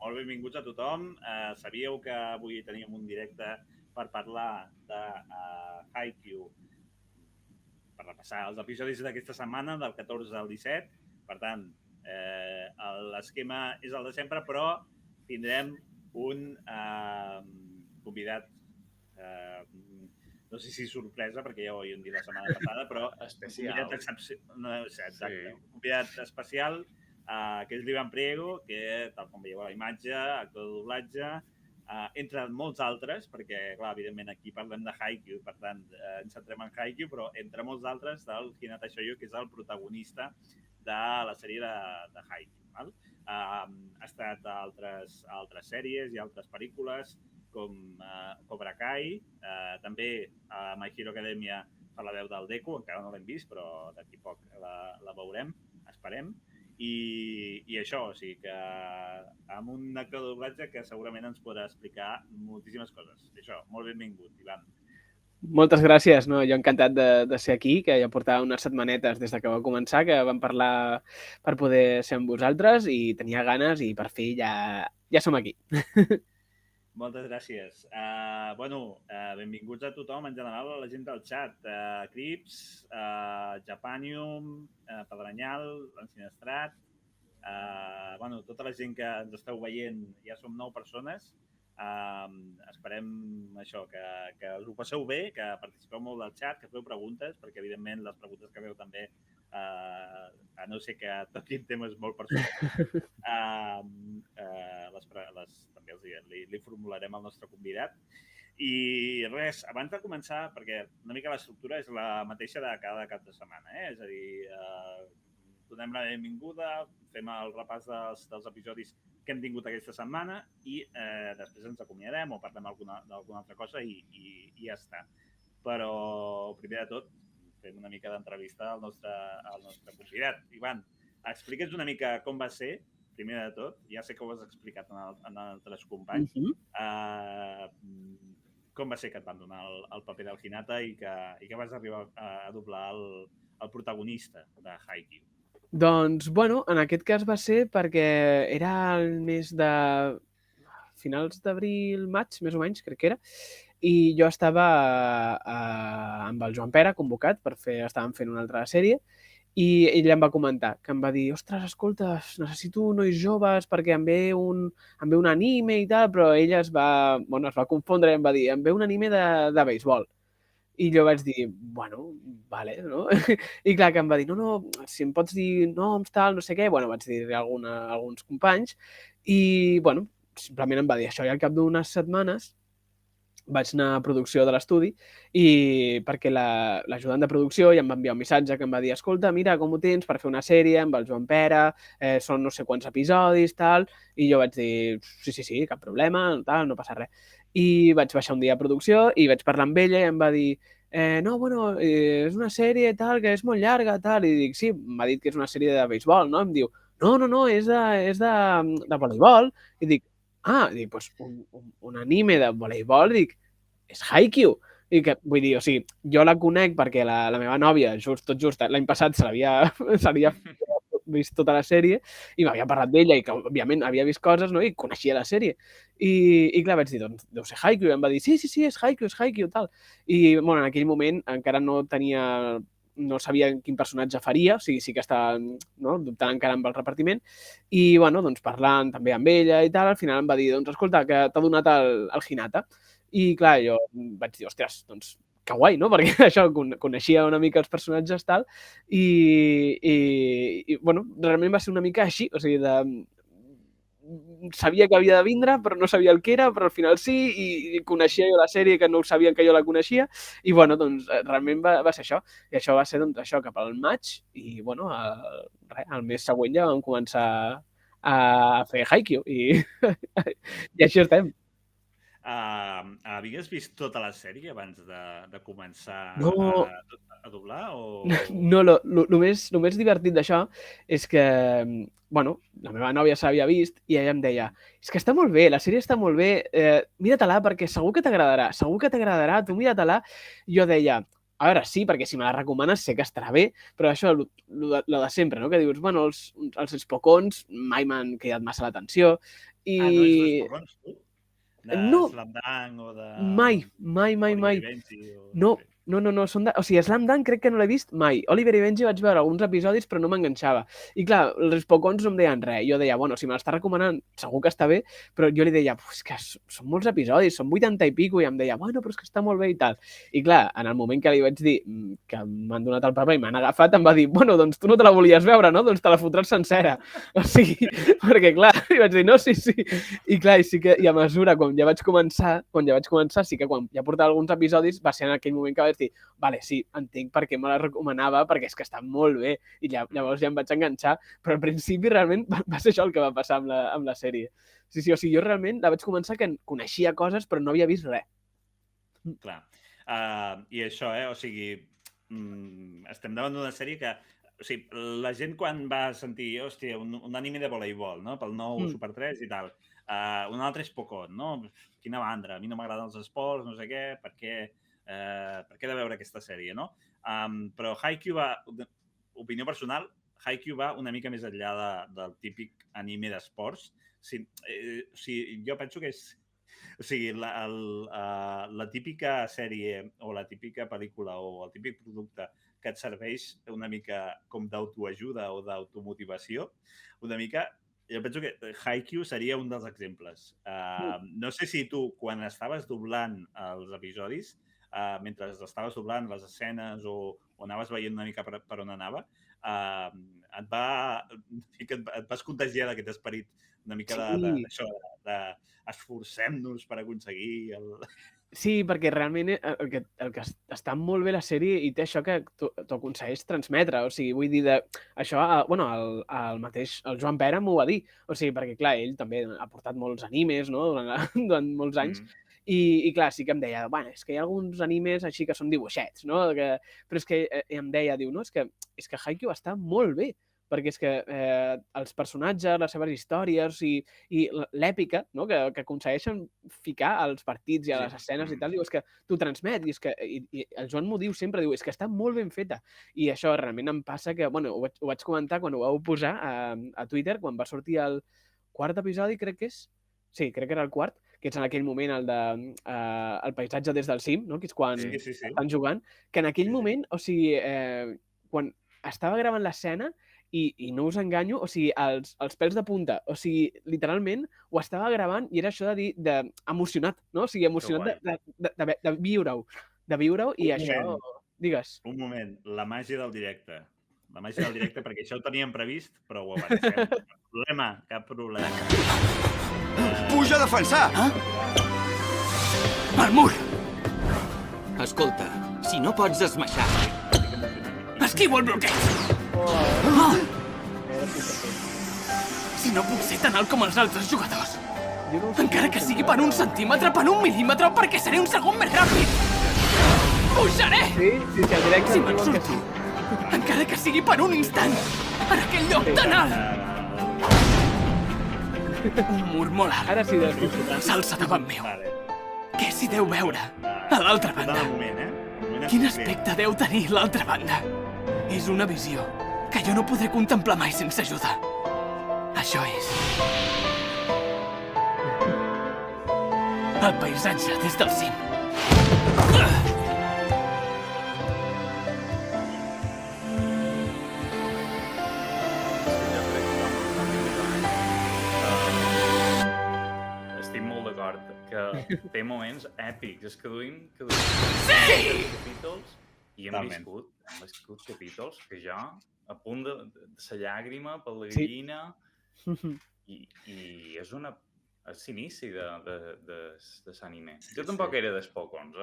molt benvinguts a tothom. Sabíeu que avui teníem un directe per parlar de Haikyuu, per repassar els episodis d'aquesta setmana, del 14 al 17. Per tant, l'esquema és el de sempre, però tindrem un convidat, no sé si sorpresa, perquè ja ho havíem dit la setmana passada, però especial. Un convidat excepcional, exacte, un convidat especial, que és l'Ivan Priego, que, tal com veieu a la imatge, actor de doblatge, entre molts altres, perquè, clar, evidentment aquí parlem de Haikyuu, per tant, ens centrem en Haikyuu, però entre molts altres del Hinata Shoyo, que és el protagonista de la sèrie de Haikyuu. Val? Ha estat a altres sèries i altres pel·lícules, com Cobra Kai, també a My Hero Academia fa la veu del Deku, encara no l'hem vist, però d'aquí poc la veurem, esperem. I això, o sigui que amb un actor de doblatge que segurament ens podrà explicar moltíssimes coses. Això, molt benvingut, Ivan. Moltes gràcies, no? Jo encantat de ser aquí, que ja portava unes setmanetes des de que va començar, que vam parlar per poder ser amb vosaltres i tenia ganes i per fi ja som aquí. Moltes gràcies. Benvinguts a tothom, en general, a la gent del xat. Crips, Japanium, Pedranyal, l'Ensinestrat, tota la gent que ens esteu veient, ja som 9 persones. Esperem això, que us ho passeu bé, que participeu molt del xat, que feu preguntes, perquè evidentment les preguntes que feu també, a no ser que toquin temes molt personals, també li formularem al nostre convidat. I res, abans de començar, perquè una mica l'estructura és la mateixa de cada cap de setmana, és a dir, donem la benvinguda, fem el repàs dels episodis que hem tingut aquesta setmana i després ens acomiadem o parlem d'alguna altra cosa i ja està. Però, primer de tot, fem una mica d'entrevista al nostre convidat. Ivan, explica'ns una mica com va ser, primer de tot. Ja sé que ho has explicat en altres companys. Com va ser que et van donar el paper del Hinata i que vas arribar a doblar el protagonista de Haikyuu? Doncs, en aquest cas va ser perquè era el mes de finals d'abril, maig, més o menys, crec que era, i jo estava amb el Joan Pere convocat estàvem fent una altra sèrie, i ell em va comentar, que em va dir, ostres, escolta, necessito nois joves perquè em ve un anime i tal, però ell es va confondre i em va dir, em ve un anime de béisbol. I jo vaig dir, vale, no? I clar, que em va dir, no, si em pots dir noms, tal, no sé què, vaig dir-li a alguns companys i, simplement em va dir això i al cap d'unes setmanes vaig anar a producció de l'estudi i perquè l'ajudant de producció ja em va enviar un missatge que em va dir, escolta, mira com ho tens per fer una sèrie amb el Joan Pere, són no sé quants episodis, tal, i jo vaig dir, sí, cap problema, tal, no passa res. I vaig baixar un dia a producció i vaig parlar amb ella i em va dir, és una sèrie tal, que és molt llarga, tal, i dic, sí, m'ha dit que és una sèrie de béisbol, no? Em diu, no, és de voleibol, i dic, doncs un anime de voleibol, dic, és Haikyuu. I que, vull dir, o sigui, jo la conec perquè la meva nòvia, tot just, l'any passat se l'havia vist tota la sèrie i m'havia parlat d'ella i que, òbviament, havia vist coses, no?, i coneixia la sèrie. I clar, vaig dir, doncs, deu ser Haikyuu. I em va dir, sí, és Haikyuu, tal. I, en aquell moment encara no sabia quin personatge faria, o sigui, sí que estava, no?, dubtant encara amb el repartiment, i, doncs, parlant també amb ella i tal, al final em va dir, doncs, escolta, que t'ha donat el Hinata. I, clar, jo vaig dir, ostres, doncs, que guai, no?, perquè això, coneixia una mica els personatges, tal, i realment va ser una mica així, o sigui, sabia que havia de vindre, però no sabia el que era, però al final sí, i coneixia jo la sèrie, que no sabien que jo la coneixia, i doncs realment va ser això. I això va ser això cap al maig, i el mes següent ja vam començar a fer Haikyuu, i així estem. Havies vist tota la sèrie abans de començar a doblar? No, el més divertit d'això és que, la meva nòvia s'havia vist i ella em deia, és que està molt bé, la sèrie està molt bé, mira-te-la perquè segur que t'agradarà, tu mira-te-la. Jo deia, A veure, sí, perquè si me la recomanes sé que estarà bé, però això, lo de sempre, no? Que dius, bueno, els espocons mai m'han cridat massa l'atenció No ets i... d'Espocons, tu? De No, Slam Dunk o de mai. Oliver i Benji? No, són de... O sigui, Slam Dunk crec que no l'he vist mai. Oliver i Benji vaig veure alguns episodis, però no m'enganxava. I clar, els Spokons no em deien res. Jo deia, bueno, si me l'està recomanant, segur que està bé, però jo li deia, és que són molts episodis, són 80 i pico, i em deia, bueno, però és que està molt bé i tal. I clar, en el moment que li vaig dir que m'han donat el paper i m'han agafat, em va dir, bueno, doncs tu no te la volies veure, no? Doncs te la fotràs sencera. O sigui, perquè clar, li vaig dir, no, sí. I clar, i a mesura, quan ja vaig començar, sí que quan ja portava alguns episodis, va ser en aquell moment que vaig dir, vale, sí, entenc per què me la recomanava, perquè és que està molt bé, i llavors ja em vaig enganxar, però al principi realment va ser això el que va passar amb la sèrie. Sí, o sigui, jo realment la vaig començar que coneixia coses, però no havia vist res. Clar. I això, o sigui, estem davant d'una sèrie que, o sigui, la gent quan va sentir, hòstia, un anime de voleibol, no?, pel nou Super 3 i tal, un altre és Pokémon, no? Quina mandra, a mi no m'agraden els esports, no sé què, per què he de veure aquesta sèrie, no? Però Haikyuu va, opinió personal, Haikyuu va una mica més enllà del típic anime d'esports. Jo penso que és... O sigui, la típica sèrie o la típica pel·lícula o el típic producte que et serveix una mica com d'autoajuda o d'automotivació, una mica, jo penso que Haikyuu seria un dels exemples. No sé si tu, quan estaves doblant els episodis, mentre estaves doblant les escenes o anaves veient una mica per on anava, et vas contagiar d'aquest esperit una mica d'això, d'esforcem-nos per aconseguir el... Sí, perquè realment el que està molt bé la sèrie i té això que t'ho aconsegueix transmetre. O sigui, vull dir, això, bueno, el Joan Pera m'ho va dir. O sigui, perquè, clar, ell també ha portat molts animes, no?, durant molts anys. I clar, sí que em deia, bueno, és que hi ha alguns animes així que són dibuixets, no? Però és que em deia, diu, no, és que Haikyuu està molt bé, perquè és que els personatges, les seves històries i l'èpica, no?, que aconsegueixen ficar als partits i a les escenes i tal, diu, és que t'ho transmet, i és que i el Joan m'ho diu sempre, diu, és que està molt ben feta. I això realment em passa que, bueno, ho vaig comentar quan ho vau posar a Twitter, quan va sortir el quart episodi, crec que és. Sí, crec que era el quart, que és en aquell moment el paisatge des del cim, no?, que és quan estan jugant, que en aquell moment, o sigui, quan estava gravant l'escena, i no us enganyo, o sigui, els pèls de punta, o sigui, literalment ho estava gravant i era això de dir, emocionat, no? O sigui, emocionat de viure-ho, i això, digues. Un moment, la màgia del directe. La màgia del directe, perquè això ho teníem previst, però ho avancem. Cap problema. Puja a defensar! Al mur! Escolta, si no pots esmaixar... Esquivo el bloqueig! Si no puc ser tan alt com els altres jugadors, encara que sigui per 1 centímetre, per 1 mil·límetre, perquè seré un segon més ràpid! Pujaré! Sí, el directe si me'n surto, encara que sigui per 1 instant, en aquell lloc tan alt! Un mur molt alt. Ara sí, s'alça davant meu. Què s'hi deu veure a l'altra banda? Quin aspecte deu tenir l'altra banda? És una visió que jo no podré contemplar mai sense ajuda. Això és... el paisatge des del cim. Estic molt d'acord que té moments èpics. És que duim capítols i hem viscut capítols que jo, a punt de la llàgrima per la gallina, i és l'inici de l'anime. Jo tampoc era d'Espocons,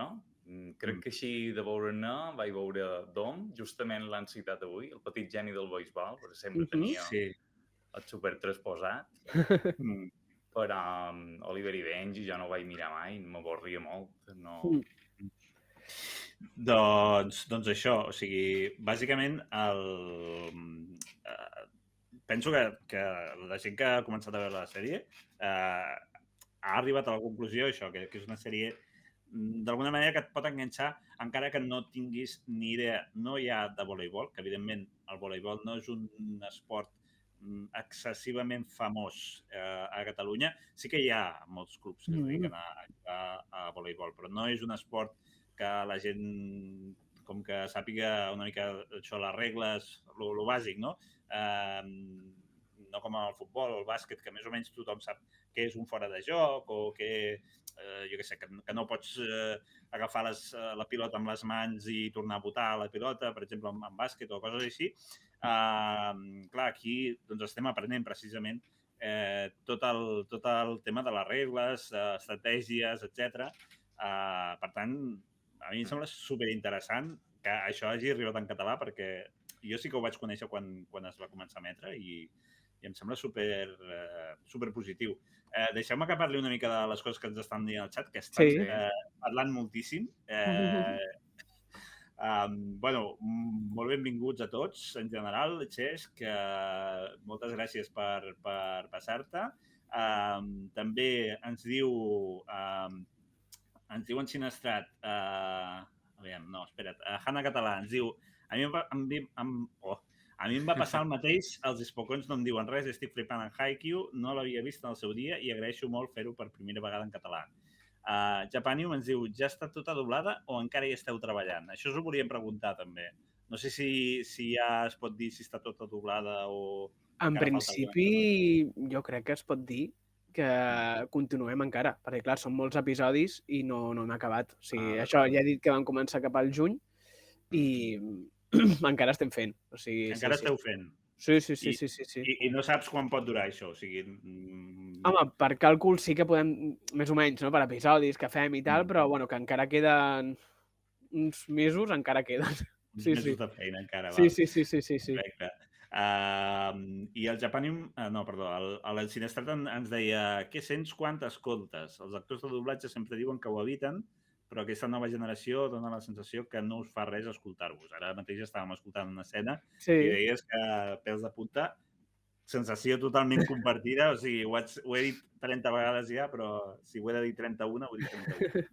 crec que així de veure-ne vaig veure Dom, justament l'han citat avui, el petit geni del beisbol, perquè sempre tenia el Super 3 posat, però Oliver i Benji jo no ho vaig mirar mai, m'avorria molt, no... Doncs això, o sigui, bàsicament penso que la gent que ha començat a veure la sèrie ha arribat a la conclusió això, que és una sèrie d'alguna manera que et pot enganxar encara que no tinguis ni idea. No hi ha de voleibol, que evidentment el voleibol no és un esport excessivament famós a Catalunya. Sí que hi ha molts clubs que es dediquen a voleibol, però no és un esport que la gent com que sàpiga una mica això, les regles, lo bàsic, no? No com el futbol o el bàsquet, que més o menys tothom sap què és un fora de joc o que, jo què sé, que no pots agafar la pilota amb les mans i tornar a botar la pilota, per exemple, en bàsquet o coses així. Clar, aquí doncs, estem aprenent precisament tot el tema de les regles, estratègies, etc. Per tant, a mi em sembla superinteressant que això hagi arribat en català perquè jo sí que ho vaig conèixer quan es va començar a emetre i em sembla super positiu. Deixeu-me que parli una mica de les coses que ens estan dient al xat, que estan parlant moltíssim. Molt benvinguts a tots, en general, Xesc, moltes gràcies per passar-te. També ens diu en Sinestrat, Hanna Català, ens diu a mi em va passar el mateix, els espocons no em diuen res, estic flipant en Haikyuu, no l'havia vist en el seu dia i agraeixo molt fer-ho per primera vegada en català. Japanium ens diu, ja està tota doblada o encara hi esteu treballant? Això us ho volíem preguntar també. No sé si ja es pot dir si està tota doblada o... En principi, jo crec que es pot dir que continuem encara, perquè clar, són molts episodis i no hem acabat. O sigui, això ja he dit que vam començar cap al juny i encara estem fent. O sigui, encara esteu fent? Sí. I no saps quan pot durar això? O sigui... Home, per càlcul sí que podem, més o menys, no? Per episodis que fem i tal, però bueno, que encara queden uns mesos, encara queden. Uns mesos de feina encara, va. Sí. Correcte. I el Japanium, el Sinestrat ens deia què sents quan t'escoltes? Els actors de doblatge sempre diuen que ho eviten, però aquesta nova generació dona la sensació que no us fa res escoltar-vos. Ara mateix estàvem escoltant una escena i deies que pèls de punta, sensació totalment compartida, o sigui, ho he dit 30 vegades ja, però si ho he de dir 31, ho he dit 31.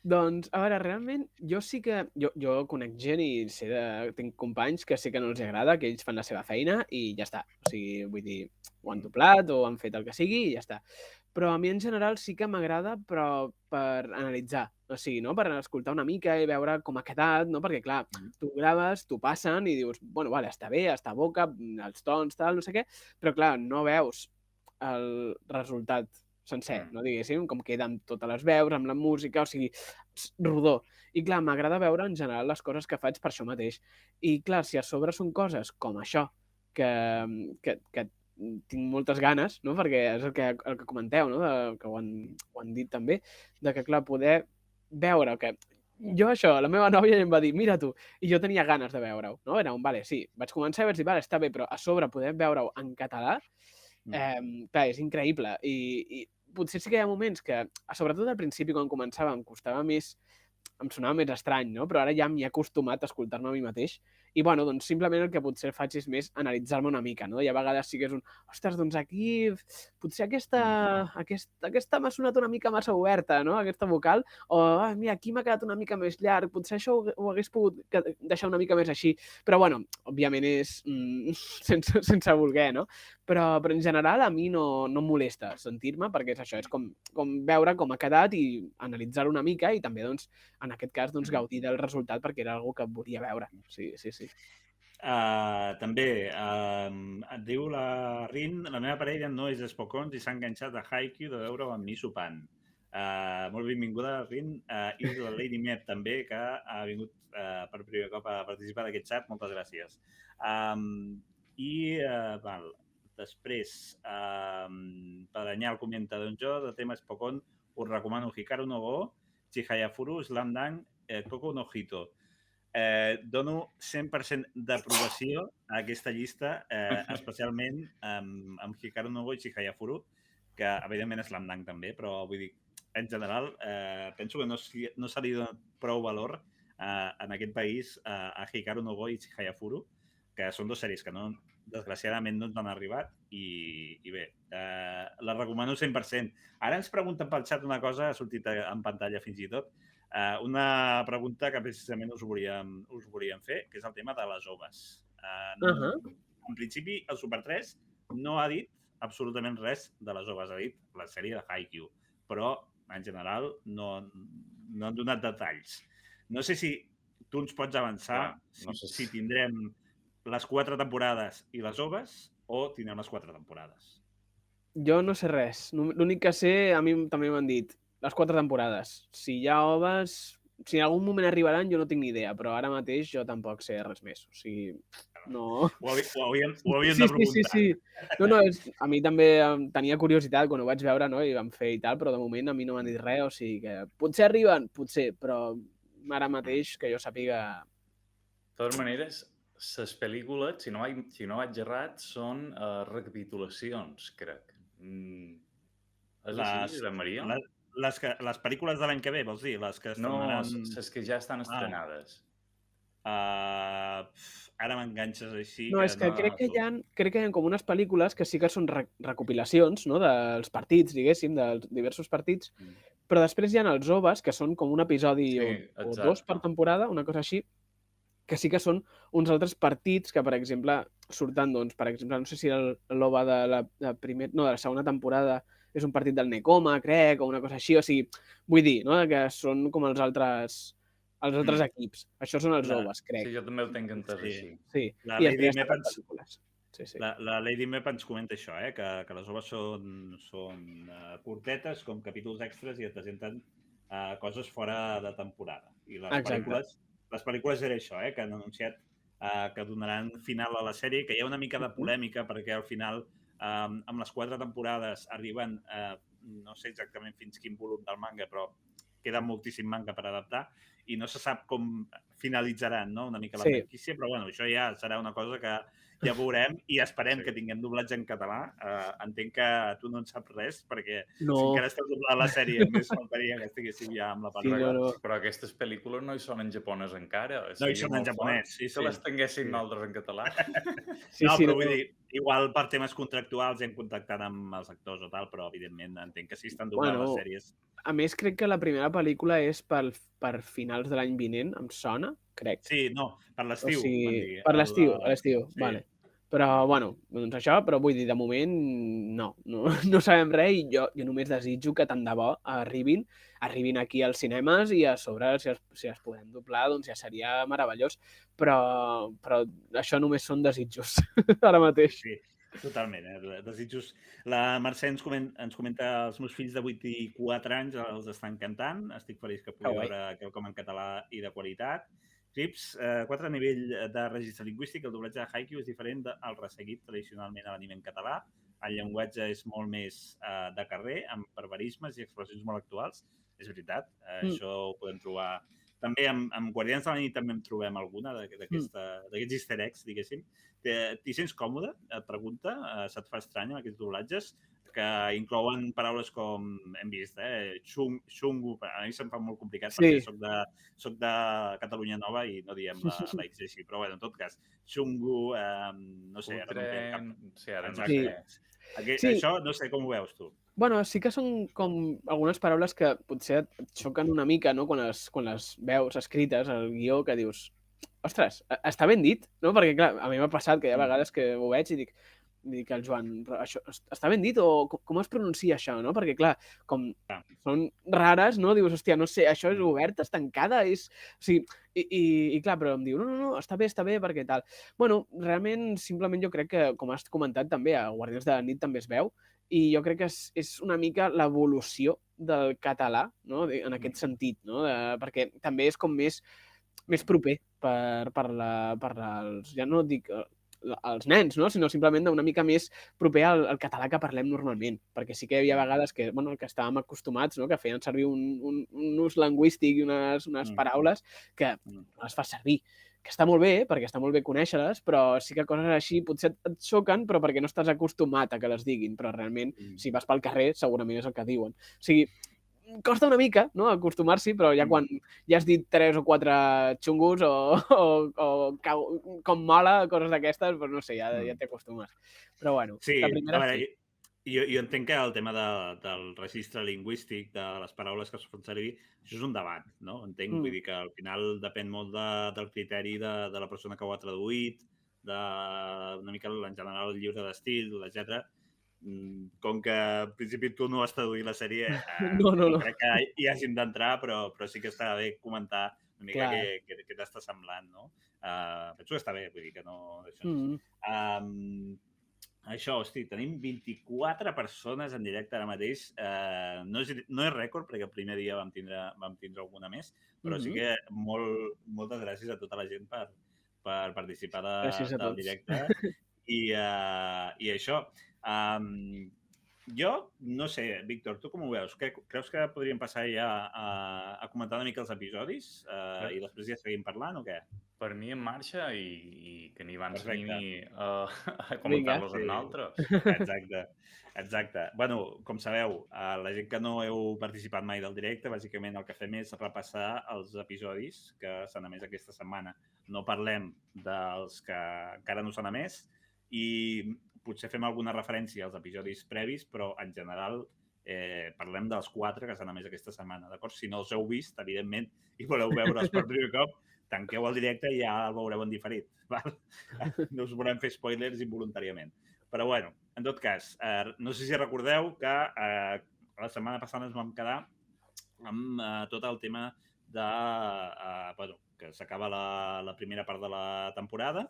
Doncs, a veure, realment, jo sí que... Jo conec gent i tinc companys que sí que no els agrada, que ells fan la seva feina i ja està. O sigui, vull dir, ho han doblat o han fet el que sigui i ja està. Però a mi en general sí que m'agrada, però per analitzar. O sigui, no? Per escoltar una mica i veure com ha quedat, no? Perquè, clar, tu graves, t'ho passen i dius, bueno, vale, està bé, està a boca, els tons, tal, no sé què, però, clar, no veus el resultat sencer, no diguéssim, com queda amb totes les veus, amb la música, o sigui, rodó. I clar, m'agrada veure en general les coses que faig per això mateix. I clar, si a sobre són coses com això, que tinc moltes ganes, no? Perquè és el que comenteu, no? Que ho han dit també, de que clar, poder veure que... Jo això, la meva nòvia em va dir, mira tu, i jo tenia ganes de veure-ho, no? Era vale, sí, vaig començar i vaig dir, vale, està bé, però a sobre poder veure-ho en català, clar, és increïble. I potser sí que hi ha moments que, sobretot al principi, quan començava, em sonava més estrany, no? Però ara ja m'hi he acostumat a escoltar-me a mi mateix. I, bueno, doncs simplement el que potser faig és més analitzar-me una mica, no? I a vegades sí que és ostres, doncs aquí potser aquesta m'ha sonat una mica massa oberta, no? Aquesta vocal. O, mira, aquí m'ha quedat una mica més llarg, potser això ho hagués pogut deixar una mica més així. Però, bueno, òbviament és sense voler, no? Però en general a mi no em molesta sentir-me, perquè és això, és com veure com ha quedat i analitzar-ho una mica i també, doncs, en aquest cas, doncs, gaudir del resultat perquè era una cosa que volia veure. Sí. També, et diu la Rin, la meva parella no és d'Espocons i s'ha enganxat a Haikyuu de veure-ho amb mi sopant. Molt benvinguda, Rin. I la Lady Mep també, que ha vingut per primer cop a participar d'aquest xat. Moltes gràcies. Després, Pedanyal comenta, doncs jo, de tema Espocon, us recomano Hikaru no Go, Chihayafuru, Slam Dunk, Koko no Hito. Dono 100% d'aprovació a aquesta llista, especialment amb Hikaru no Go i Chihayafuru, que evidentment és Slam Dunk també, però vull dir, en general, penso que no se li dona prou valor en aquest país a Hikaru no Go i Chihayafuru, que són dues sèries que no desgraciadament no ens han arribat i bé, la recomano 100%. Ara ens pregunten pel xat una cosa, ha sortit en pantalla fins i tot, una pregunta que precisament us volíem fer, que és el tema de les oves. En principi, el Super 3 no ha dit absolutament res de les oves, ha dit la sèrie de Haikyuu, però en general no han donat detalls. No sé si tu ens pots avançar si tindrem les 4 temporades i les oves o tindrem les 4 temporades. Jo no sé res. L'únic que sé, a mi també m'han dit, les 4 temporades. Si hi ha oves, si en algun moment arribaran, jo no tinc ni idea, però ara mateix jo tampoc sé res més. O sigui, no... Ho havíem de preguntar. Sí. No, a mi també tenia curiositat quan ho vaig veure, no? I vam fer i tal, però de moment a mi no m'han dit res, o sigui que potser arriben, potser, però ara mateix que jo sàpiga... De totes maneres, les pel·lícules, si no vaig errat, són recapitulacions, crec. És així, Josep Maria? Les pel·lícules de l'any que ve, vols dir? Les que estrenaran... No, les que ja estan estrenades. Ara m'enganxes així... No, és que crec que hi ha com unes pel·lícules que sí que són recopilacions, no?, dels partits, diguéssim, dels diversos partits, però després hi ha els OVAs, que són com un episodi o 2 per temporada, una cosa així, que sí que són uns altres partits que, per exemple, surten, doncs, per exemple, no sé si l'OVA de la segona temporada és un partit del Nekoma, crec, o una cosa així, o sigui, vull dir, no?, que són com els altres equips. Això són els OVAs, crec. Sí, jo també ho tenc entès així. Sí, la Lady Mep ens comenta això, que les OVAs són curtetes, com capítols extras i et presenten coses fora de temporada. I les pel·lícules era això, que han anunciat que donaran final a la sèrie, que hi ha una mica de polèmica perquè al final amb les 4 temporades arriben, no sé exactament fins quin volum del manga, però queda moltíssim manga per adaptar i no se sap com finalitzaran, no?, una mica la franquícia, però bueno, això ja serà una cosa que ja veurem i esperem que tinguem doblatge en català. Entenc que tu no en saps res, perquè si encara estàs doblant la sèrie, més faltaria que estiguéssim ja amb la paraula. Però aquestes pel·lícules no hi són en japonès encara. No hi són en japonès, sí. Que les tinguessin nosaltres en català. No, però vull dir, igual per temes contractuals hem contactat amb els actors o tal, però evidentment entenc que sí estan doblant les sèries. A més, crec que la primera pel·lícula és per finals de l'any vinent, em sona, crec. Sí, no, per l'estiu. O sigui, per l'estiu, vale. Però, bueno, doncs això, però vull dir, de moment no sabem res i jo només desitjo que tant de bo arribin aquí als cinemes i a sobre, si els podem doblar, doncs ja seria meravellós. Però això només són desitjos, ara mateix. Sí, totalment, desitjos. La Mercè ens comenta els meus fills de 8 i 4 anys els estan cantant. Estic feliç que pugui veure quelcom en català i de qualitat. Crips, 4 a nivell de registre lingüístic, el doblatge de Haikyuu és diferent del resseguit tradicionalment a l'anime en català. El llenguatge és molt més de carrer, amb barbarismes i expressions molt actuals. És veritat, això ho podem trobar... També amb Guardians de la Nit també en trobem alguna d'aquests easter eggs, diguéssim. T'hi sents còmode? Et pregunta. Se't fa estrany amb aquests doblatges? Que inclouen paraules com hem vist, xungo, a mi se'm fa molt complicat perquè soc de Catalunya Nova i no diem la X així, però bueno, en tot cas, xungo, no sé, ara no té cap... Això no sé com ho veus tu. Bueno, sí que són com algunes paraules que potser et xoquen una mica, no?, quan les veus escrites al guió, que dius, ostres, està ben dit, no? Perquè, clar, a mi m'ha passat que hi ha vegades que ho veig i dic al Joan, però això està ben dit o com es pronuncia això, no? Perquè, clar, com són rares, no? Dius, hòstia, no sé, això és obert, és tancada, és... O sigui, i clar, però em diu, no, està bé, perquè tal. Bueno, realment, simplement jo crec que, com has comentat també, a Guardians de la Nit també es veu, i jo crec que és una mica l'evolució del català, no?, en aquest sentit, no? Perquè també és com més proper per als, ja no dic els nens, no?, sinó simplement una mica més proper al català que parlem normalment, perquè sí que hi havia vegades que, bueno, que estàvem acostumats, no?, que feien servir un ús lingüístic i unes paraules que les fas servir, que està molt bé, perquè està molt bé conèixer-les, però sí que coses així potser et xoquen, però perquè no estàs acostumat a que les diguin, però realment, si vas pel carrer, segurament és el que diuen. O sigui, costa una mica, no?, acostumar-s'hi, però ja quan ja has dit 3 o 4 xungos o com mola, coses d'aquestes, doncs no sé, ja t'hi acostumes. Però bueno, sí, la primera sí. Jo entenc que el tema del registre lingüístic, de les paraules que es fan servir, això és un debat, no? Entenc, vull dir que al final depèn molt del criteri de la persona que ho ha traduït, una mica en general el llibre d'estil, etc. Com que en principi tu no has traduït la sèrie, no crec que hi hagin d'entrar, però sí que està bé comentar una mica què t'està semblant, no? Penso que està bé, vull dir que no... Això, hosti, tenim 24 persones en directe ara mateix. No és rècord, perquè el primer dia vam tindre alguna més, però sí que moltes gràcies a tota la gent per participar del directe. I això. Jo, no sé, Víctor, tu com ho veus? Creus que podríem passar ja a comentar una mica els episodis i després ja seguim parlant o què? Per mi en marxa i que ni abans ni a comentar-los amb nosaltres. Exacte. Bueno, com sabeu, la gent que no heu participat mai del directe, bàsicament el que fem és repassar els episodis que s'han emès aquesta setmana. No parlem dels que encara no s'han emès i potser fem alguna referència als episodis previs, però en general parlem dels 4 que s'han emès aquesta setmana, d'acord? Si no els heu vist, evidentment, i voleu veure'ls per primer cop, tanqueu el directe i ja el veureu en diferit. Val? No us volem fer spoilers involuntàriament. Però, bueno, en tot cas, no sé si recordeu que la setmana passada ens vam quedar amb tot el tema de que s'acaba la primera part de la temporada.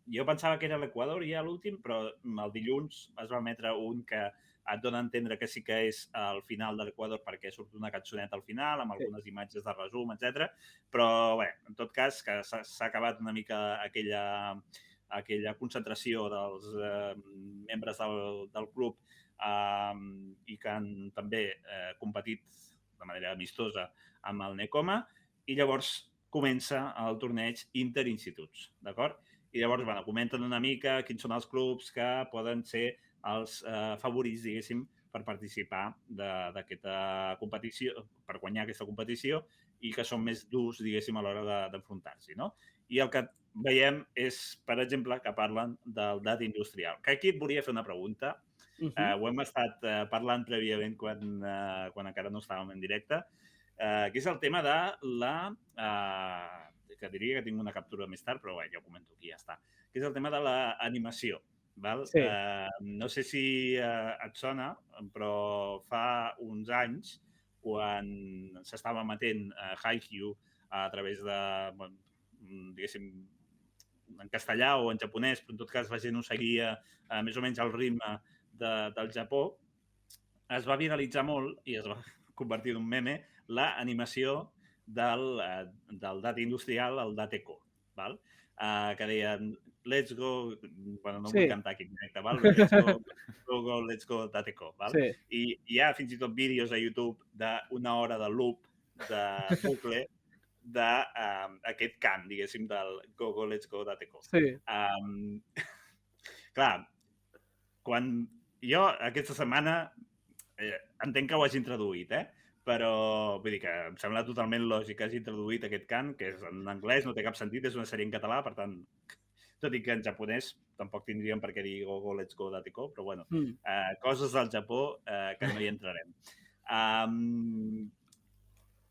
Jo pensava que era l'Equador ja l'últim, però el dilluns es va emetre un que et dona a entendre que sí que és al final de l'Equador perquè surt una cançoneta al final amb algunes imatges de resum, etc. Però, bé, en tot cas, que s'ha acabat una mica aquella concentració dels membres del club i que han també competit de manera amistosa amb el Necoma i llavors comença el torneig interinstituts, d'acord? I llavors, bueno, comenten una mica quins són els clubs que poden ser els favorits, diguéssim, per participar d'aquesta competició, per guanyar aquesta competició i que són més durs, diguéssim, a l'hora d'enfrontar-s'hi, no? I el que veiem és, per exemple, que parlen del dat industrial. Que aquí et volia fer una pregunta. Ho hem estat parlant prèviament quan encara no estàvem en directe, que és el tema de que diria que tinc una captura més tard, però bé, ja ho comento aquí, ja està. Que és el tema de l'animació. Sí. No sé si et sona, però fa uns anys, quan s'estava emetent Haikyuu a través de, diguéssim, en castellà o en japonès, però en tot cas la gent ho seguia més o menys al ritme del Japó, es va viralitzar molt i es va convertir en un meme l'animació del dat industrial, el Dateco, que deien let's go, bueno, no vull cantar aquí en directe, let's go Dateco. I hi ha fins i tot vídeos a YouTube d'una hora de loop, de bucle, d'aquest cant, diguéssim, del go, let's go Dateco. Clar, quan jo aquesta setmana entenc que ho hagin traduït, però vull dir que em sembla totalment lògic que hagi traduït aquest cant, que és en anglès, no té cap sentit, és una sèrie en català, per tant, tot i que en japonès tampoc tindríem per què dir go, let's go, Dateco, però bueno, coses del Japó que no hi entrarem.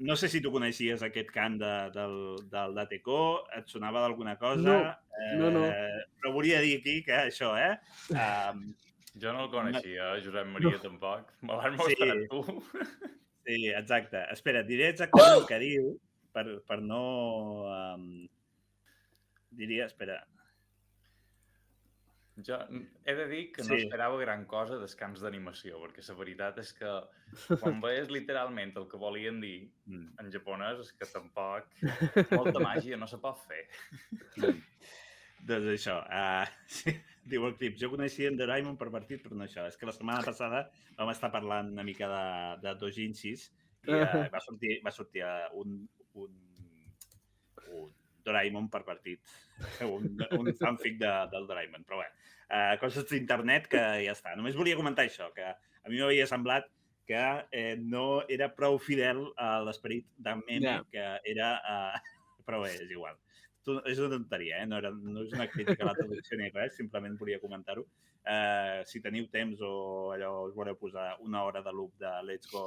No sé si tu coneixies aquest cant del Dateco, et sonava d'alguna cosa? No. Però volia dir aquí que això, Jo no el coneixia, Josep Maria, tampoc. Me l'has mostrat tu. Sí, exacte. Espera, et diré exactament el que diu per no... Diria, espera... Jo he de dir que no esperava gran cosa dels cants d'animació, perquè la veritat és que quan veies literalment el que volien dir en japonès és que tampoc molta màgia no se pot fer. Doncs això, diu el clip, jo coneixia en Doraemon per partit, però no això. És que la setmana passada vam estar parlant una mica de doujinshis i va sortir un Doraemon per partit, un fanfic del Doraemon, però bé, coses d'internet que ja està. Només volia comentar això, que a mi m'havia semblat que no era prou fidel a l'esperit de meme que era... Però bé, és igual. És una tonteria, no és una crítica a la traducció ni res, simplement volia comentar-ho. Si teniu temps o allò us voleu posar una hora de loop de Let's Go,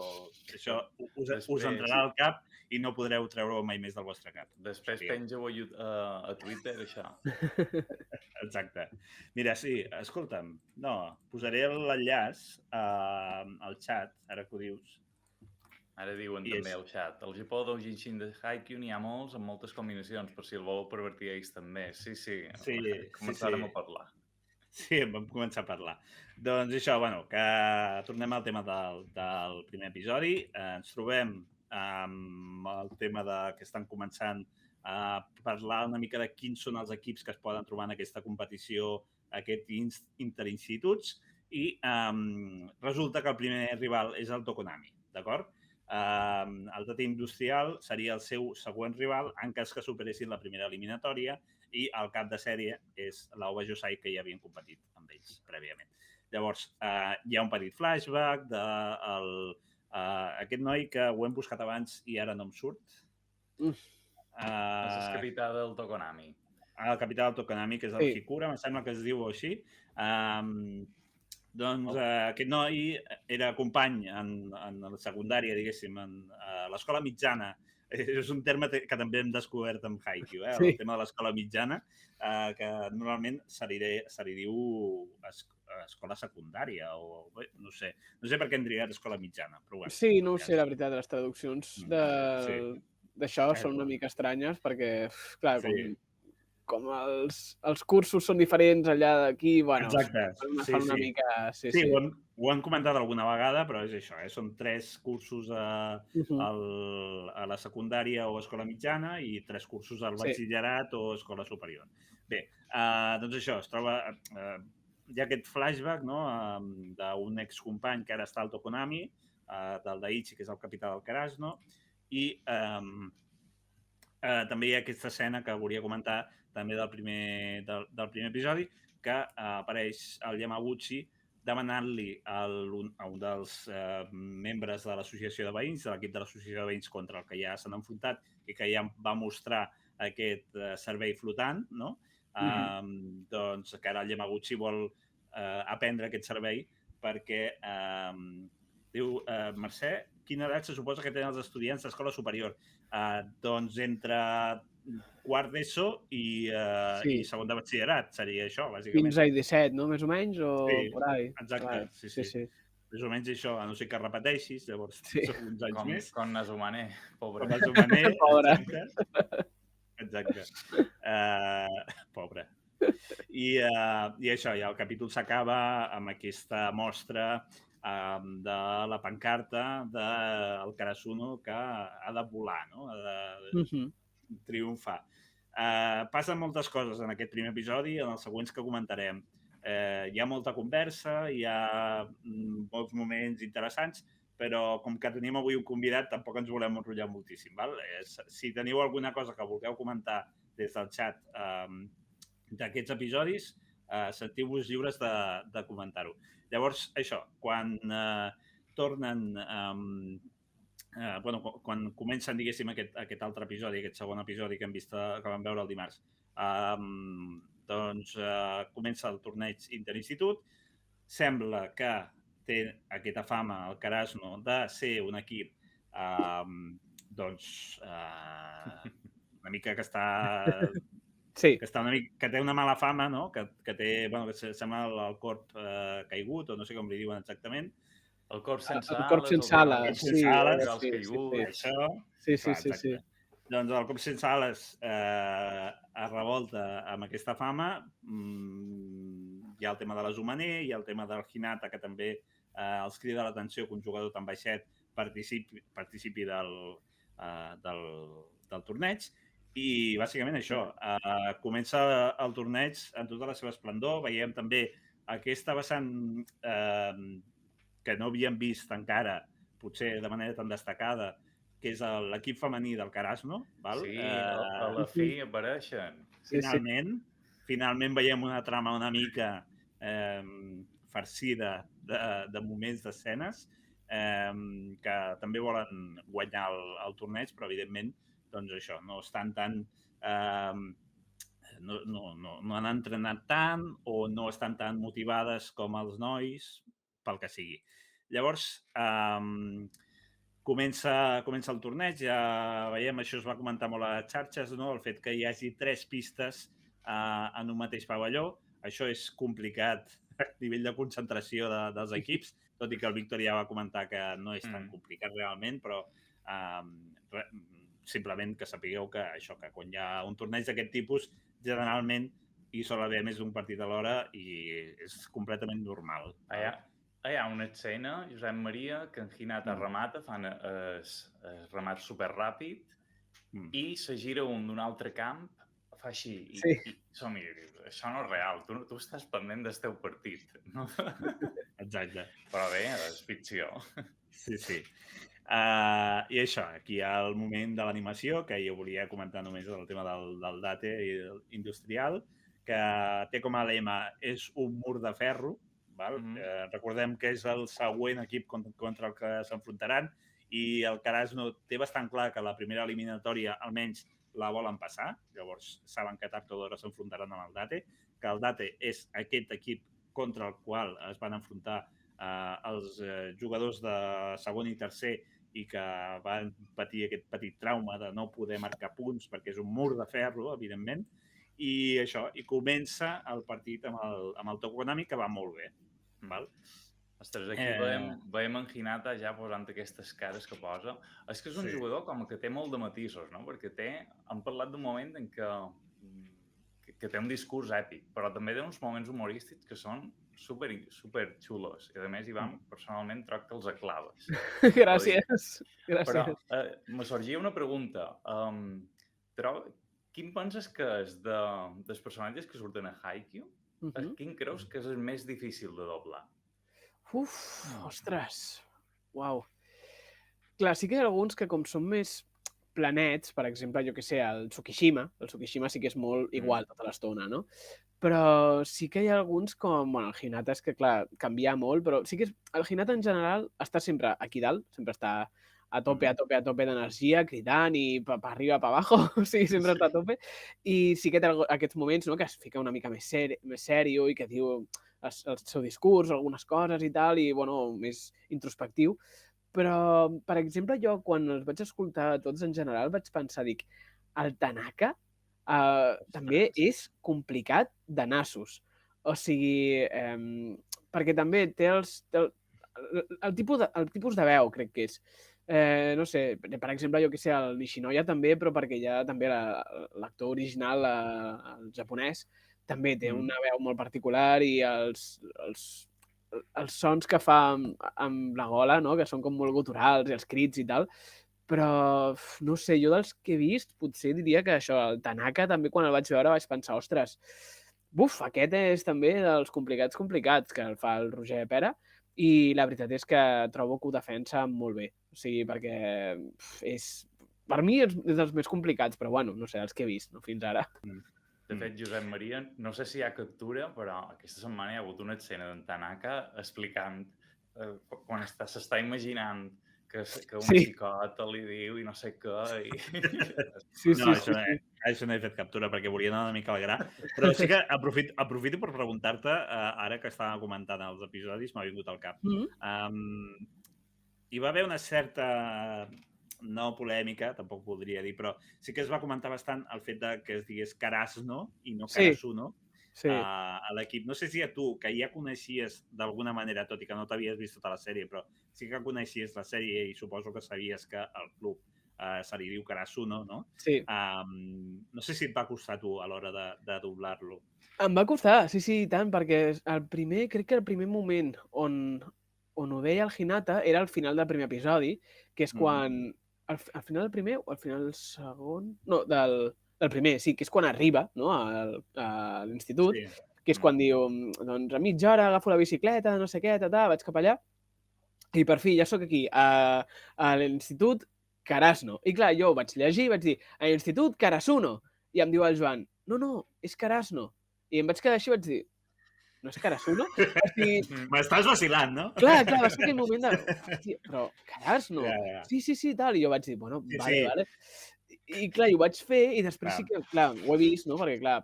això us entrarà al cap i no podreu treure-ho mai més del vostre cap. Després penja-ho a Twitter, això. Exacte. Mira, sí, escolta'm, posaré l'enllaç al xat, ara que ho dius. Ara diuen també al xat. Al Japó doujinshi de Haikyuu n'hi ha molts, amb moltes combinacions, per si el voleu pervertir ells també. Sí. Començarem a parlar. Sí, vam començar a parlar. Doncs això, que tornem al tema del primer episodi. Ens trobem amb el tema que estan començant a parlar una mica de quins són els equips que es poden trobar en aquesta competició, aquests interinstituts, i resulta que el primer rival és el Tokonami, d'acord? El Tate Industrial seria el seu següent rival en cas que superessin la primera eliminatòria i el cap de sèrie és l'Aoba Josai, que ja havien competit amb ells prèviament. Llavors, hi ha un petit flashback d'aquest noi que ho hem buscat abans i ara no em surt. És el capità del Tokonami. El capità del Tokonami, que és el Hikura, em sembla que es diu així. Doncs aquest noi era company en la secundària, diguéssim, a l'escola mitjana. És un terme que també hem descobert amb Haikyuu, el tema de l'escola mitjana, que normalment se li diu escola secundària o no sé per què hem triat escola mitjana. Sí, no ho sé, la veritat, les traduccions d'això són una mica estranyes perquè, clar, com els cursos són diferents allà d'aquí, bueno, fan una mica... Sí, ho hem comentat alguna vegada, però és això, són 3 cursos a la secundària o escola mitjana i 3 cursos al batxillerat o escola superior. Bé, doncs això, es troba... Hi ha aquest flashback d'un excompany que ara està al Tokonami, del Daichi, que és el capità del Karasuno, i també hi ha aquesta escena que volia comentar també del primer episodi, que apareix el Yamaguchi demanant-li a un dels membres de l'associació de veïns, de l'equip de l'associació de veïns contra el que ja s'han enfrontat i que ja va mostrar aquest servei flotant, doncs que ara el Yamaguchi vol aprendre aquest servei perquè diu, Mercè, quina edat se suposa que tenen els estudiants d'escola superior? Doncs entre quart d'ESO i segon de batxillerat, seria això, bàsicament. 15 i 17, no? Més o menys, o por ahí. Exacte, sí. Més o menys això, a no ser que repeteixis, llavors són uns anys més. Com Nazumane, pobre. Com Nazumane, pobre. Exacte. Pobre. I això, ja el capítol s'acaba amb aquesta mostra de la pancarta del Karasuno que ha de volar, no? Ha de triomfar. Passen moltes coses en aquest primer episodi, en els següents que comentarem. Hi ha molta conversa, hi ha molts moments interessants, però com que tenim avui un convidat, tampoc ens volem enrotllar moltíssim. Si teniu alguna cosa que vulgueu comentar des del xat d'aquests episodis, sentiu-vos lliures de comentar-ho. Llavors, això, quan tornen... quan comencen, diguéssim, aquest altre episodi, aquest segon episodi que vam veure el dimarts, doncs comença el torneig interinstitut. Sembla que té aquesta fama, el Karasuno, de ser un equip una mica que està... que té una mala fama, no? Que té, que sembla el corp caigut, o no sé com li diuen exactament. El corp sense ales. El corp sense ales, sí. Sí. Doncs el corp sense ales es revolta amb aquesta fama. Hi ha el tema de la Zumane, hi ha el tema del Hinata, que també els crida l'atenció que un jugador tan baixet participi del torneig. I, bàsicament, això. Comença el torneig en tota la seva esplendor. Veiem també aquesta vessant que no havíem vist encara, potser de manera tan destacada, que és l'equip femení del Karasuno. Sí, a la fi apareixen. Finalment veiem una trama una mica farcida de moments d'escenes que també volen guanyar el torneig, però evidentment, doncs això, no estan tan... no han entrenat tant o no estan tan motivades com els nois, pel que sigui. Llavors, comença el torneig, ja veiem, això es va comentar molt a les xarxes, no? El fet que hi hagi 3 pistes en un mateix pavelló. Això és complicat a nivell de concentració dels equips, tot i que el Víctor ja va comentar que no és tan complicat realment, però simplement que sapigueu que això, que quan hi ha un torneig d'aquest tipus, generalment hi sol haver més d'un partit a l'hora i és completament normal. Hi ha una escena, Josep Maria, que en Hinata remata, fan el remat superràpid i se gira un d'un altre camp, fa així, i som-hi, això no és real, tu estàs pendent del teu partit, no? Exacte. Però bé, és ficció. Sí. I això, aquí hi ha el moment de l'animació, que jo volia comentar només el tema del date industrial, que té com a lema és un mur de ferro. Recordem que és el següent equip contra el que s'enfrontaran i el Karasno té bastant clar que la primera eliminatòria almenys la volen passar, llavors saben que tard o d'hora s'enfrontaran amb el Date, que el Date és aquest equip contra el qual es van enfrontar els jugadors de segon i tercer i que van patir aquest petit trauma de no poder marcar punts perquè és un mur de ferro, evidentment, i això, i comença el partit amb el toc econòmic, que va molt bé. Ostres, aquí veiem en Hinata ja posant aquestes cares que posa. És que és un jugador com que té molt de matisos, no? Perquè hem parlat d'un moment en què té un discurs èpic, però també té uns moments humorístics que són super xulos. I a més, Ivan, personalment troc que els aclaves. Gràcies. Però me sorgia una pregunta. Quin penses que és dels personatges que surten a Haikyuu? Quin creus que és el més difícil de doblar? Ostres. Uau. Clar, sí que hi ha alguns que com són més planets, per exemple, jo que sé, el Tsukishima sí que és molt igual tota l'estona, no? Però sí que hi ha alguns com, bueno, el Hinata és que, clar, canvia molt, però sí que el Hinata en general està sempre aquí dalt, sempre està a tope d'energia, cridant i pa arriba, pa abajo, o sigui, sempre està a tope. I sí que té aquests moments, no?, que es fica una mica més sèrio i que diu el seu discurs, algunes coses i tal, i, bueno, més introspectiu. Però, per exemple, jo quan els vaig escoltar tots en general vaig pensar, dic, el Tanaka també és complicat de nassos. O sigui, perquè també té el tipus de veu, crec que és. No sé, per exemple, jo que sé, el Nishinoya també, però perquè ja també l'actor original, el japonès, també té una veu molt particular i els sons que fa amb la gola, no?, que són com molt guturals i els crits i tal, però, no sé, jo dels que he vist, potser diria que això, el Tanaka, també quan el vaig veure vaig pensar, ostres, aquest és també dels complicats que el fa el Roger Pera, i la veritat és que trobo que ho defensa molt bé. O sigui, perquè per mi és dels més complicats, però, bueno, no sé, els que he vist fins ara. De fet, Josep Maria, no sé si hi ha captura, però aquesta setmana hi ha hagut una escena d'en Tanaka explicant quan s'està imaginant que un xicot li diu i no sé què. No, això no he fet captura perquè volia anar una mica al gra. Però sí que aprofito per preguntar-te, ara que estava comentant els episodis, m'ha vingut al cap. Hi va haver una certa, no polèmica, tampoc voldria dir, però sí que es va comentar bastant el fet que es digués Karasno i no Karasuno a l'equip. No sé si a tu, que ja coneixies d'alguna manera, tot i que no t'havies vist tota la sèrie, però sí que coneixies la sèrie i suposo que sabies que el club se li diu Karasuno, no? Sí. No sé si et va costar a tu a l'hora de doblar-lo. Em va costar, sí, i tant, perquè crec que el primer moment on ho veia el Hinata era al final del primer episodi, que és quan... Al final del primer o al final del segon? No, del primer, sí, que és quan arriba, no?, a l'institut, que és quan diu, doncs a mitja hora agafo la bicicleta, no sé què, vaig cap allà, i per fi ja sóc aquí, a l'institut Karasno. I clar, jo ho vaig llegir i vaig dir, a l'institut Karasuno. I em diu el Joan, no, és Karasno. I em vaig quedar així i vaig dir, no és Karasuno? O sigui, M'estàs vacilant, no? clar, va ser aquell moment de... Hòstia, però Karasno? Ja. Sí, tal. I jo vaig dir, bueno, Sí, vale. I clar, ho vaig fer i després sí que, clar, ho he vist, no? Perquè, clar,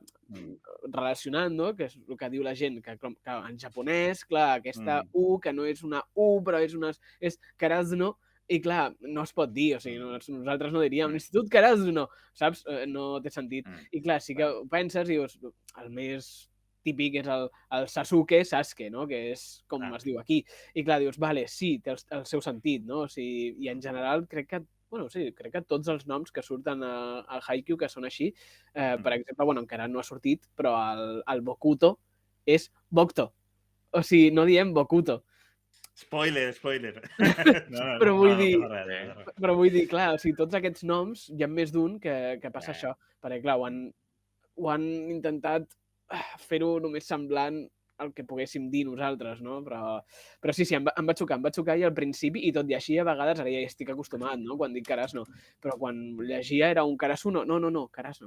relacionant, no? Que és el que diu la gent, que en japonès, clar, aquesta U, que no és una U, però és Karasuno, i clar, no es pot dir, o sigui, nosaltres no diríem l'Institut Karasuno, saps? No té sentit. I clar, sí que ho penses i dius, el més típic és el Sasuke, no? Que és com es diu aquí. I clar, dius, vale, sí, té el seu sentit, no? O sigui, i en general crec que tots els noms que surten al Haikyuu que són així, per exemple, encara no ha sortit, però el Bokuto és Bokuto. O sigui, no diem Bokuto. Spoiler. Però vull dir, clar, o sigui, tots aquests noms, hi ha més d'un que passa això. Perquè, clar, ho han intentat fer-ho només semblant el que poguéssim dir nosaltres, no? Però sí, em va xocar i al principi, i tot i així, a vegades, ara ja hi estic acostumat, no? Quan dic Karasno, però quan llegia era un Karasuno, no, Karasno.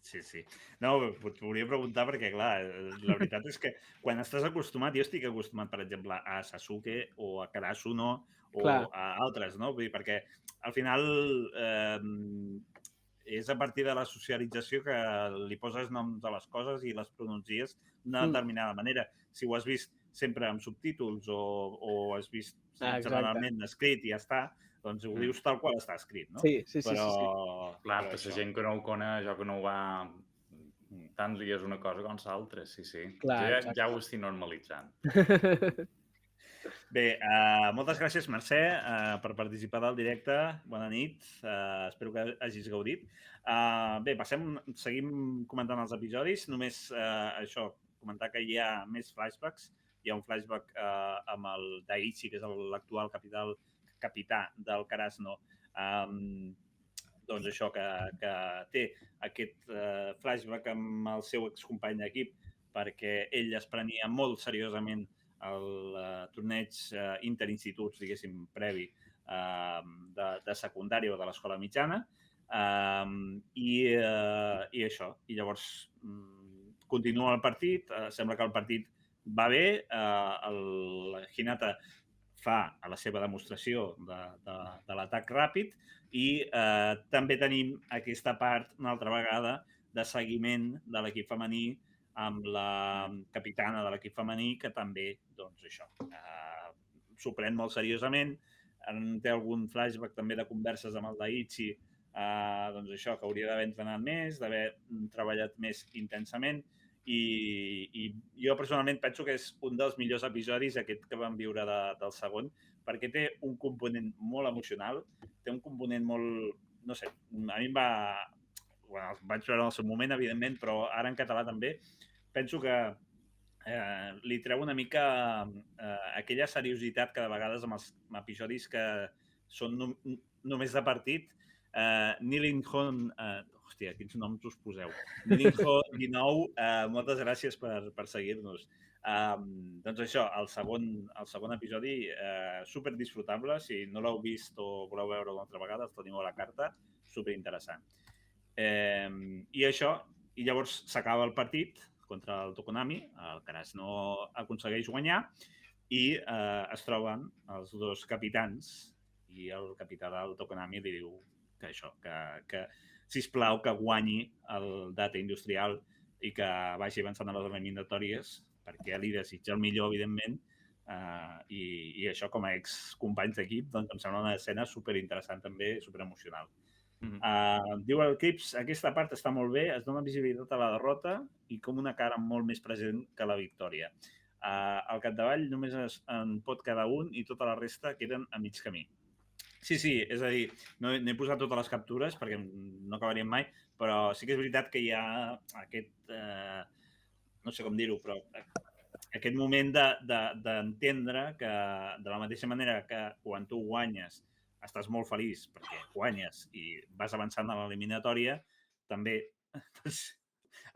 Sí. No, et volia preguntar perquè, clar, la veritat és que quan estàs acostumat, jo estic acostumat, per exemple, a Sasuke o a Karasuno o a altres, no? Vull dir, perquè al final és a partir de la socialització que li poses noms a les coses i les pronuncies d'una determinada manera. Si ho has vist sempre amb subtítols o has vist generalment escrit i ja està, doncs ho dius tal qual està escrit, no? Sí. Clar, per la gent que no ho coneix o que no ho va... Tant li és una cosa com l'altra, sí. Ja ho estic normalitzant. Bé, moltes gràcies, Mercè, per participar del directe. Bona nit, espero que hagis gaudit. Bé, seguim comentant els episodis. Només això, comentar que hi ha més flashbacks. Hi ha un flashback amb el Daiichi, que és l'actual capità del Karasuno, doncs això, que té aquest flashback amb el seu excompany d'equip perquè ell es prenia molt seriosament el torneig interinstituts, diguéssim, previ de secundària o de l'escola mitjana i això. I llavors continua el partit, sembla que el partit va bé, el Hinata fa la seva demostració de l'atac ràpid i també tenim aquesta part, una altra vegada, de seguiment de l'equip femení amb la capitana de l'equip femení, que també, doncs això, s'ho pren molt seriosament. Té algun flashback també de converses amb el Daiichi, doncs això, que hauria d'haver entrenat més, d'haver treballat més intensament. I jo personalment penso que és un dels millors episodis aquest que vam viure del segon, perquè té un component molt emocional, té un component molt, no sé, a mi em va... Bueno, el vaig veure en el seu moment, evidentment, però ara en català també. Penso que li treu una mica aquella seriositat que de vegades amb els episodis que són només de partit, Nilinhon... Hòstia, quins noms us poseu. Nilinho 19, moltes gràcies per seguir-nos. Doncs això, el segon episodi, superdisfrutable. Si no l'heu vist o voleu veure una altra vegada, els teniu a la carta. Superinteressant. I això, i llavors s'acaba el partit contra el Tokonami, el Karasuno aconsegueix guanyar i es troben els dos capitans i el capità del Tokonami li diu que això, que sisplau que guanyi el Data Industrial i que vagi avançant a les eliminatòries perquè li desitja el millor, evidentment, i això com a excompanys d'equip doncs em sembla una escena superinteressant també, superemocional. Diu el Clips, aquesta part està molt bé, es dona visibilitat a la derrota i com una cara molt més present que la victòria. Al capdavall només en pot quedar un i tota la resta queden a mig camí. Sí, és a dir, no he posat totes les captures perquè no acabaríem mai, però sí que és veritat que hi ha aquest, no sé com dir-ho, però aquest moment d'entendre que de la mateixa manera que quan tu guanyes estàs molt feliç perquè guanyes i vas avançant a l'eliminatòria, també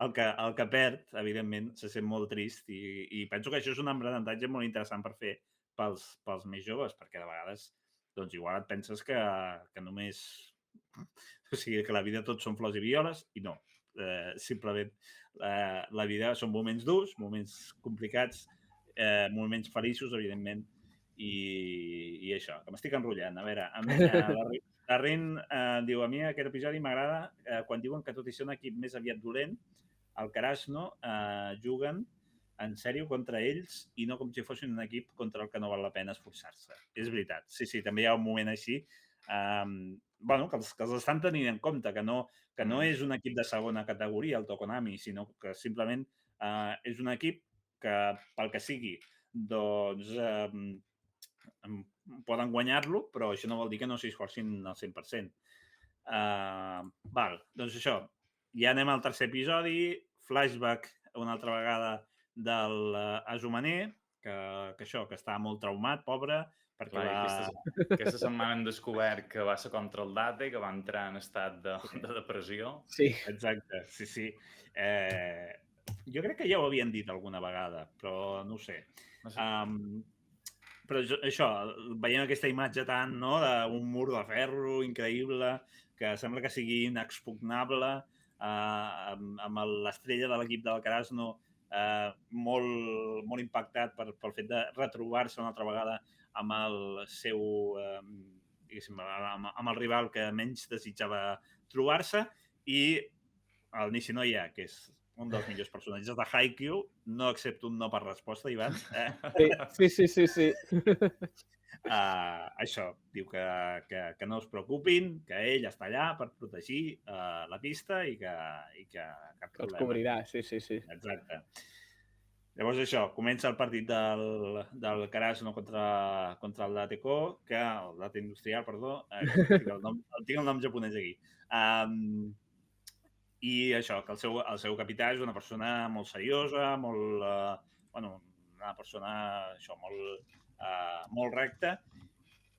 el que perd, evidentment, se sent molt trist i penso que això és un aprenentatge molt interessant per fer pels més joves, perquè de vegades doncs igual et penses que només... O sigui, que la vida tot són flors i violes, i no. simplement la vida són moments durs, moments complicats, moments feliços, evidentment, i això, que m'estic enrotllant. A veure, la Rin diu, a mi aquest episodi m'agrada quan diuen que tot i ser un equip més aviat dolent, el Krasno juguen en sèrio contra ells i no com si fossin un equip contra el que no val la pena esforçar-se. És veritat. Sí, també hi ha un moment així que els estan tenint en compte, que no és un equip de segona categoria, el Tokonami, sinó que simplement és un equip que, pel que sigui, doncs poden guanyar-lo, però això no vol dir que no s'hi esforcin al 100%. Doncs això, ja anem al tercer episodi, flashback una altra vegada del Azumaner, que està molt traumat, pobre, perquè aquesta setmana hem descobert que va ser contra el Date, que va entrar en estat de depressió. Sí. Exacte, sí. Jo crec que ja ho havien dit alguna vegada, però no ho sé. Però això, veient aquesta imatge tant, no?, d'un mur de ferro increïble, que sembla que sigui inexpugnable, amb l'estrella de l'equip del Krasno molt impactat pel fet de retrobar-se una altra vegada amb el seu, amb el rival que menys desitjava trobar-se, i el Nishinoya, que és un dels millors personatges de Haikyuu, no accepto un no per resposta, Ivan. Sí. Això, diu que no es preocupin, que ell està allà per protegir la pista i que cap problema. Els cobrirà, sí. Exacte. Llavors això, comença el partit del Krasno contra el Dateco, el Date Industrial, perdó, tinc el nom japonès aquí. I això, que el seu capità és una persona molt seriosa, una persona molt recta,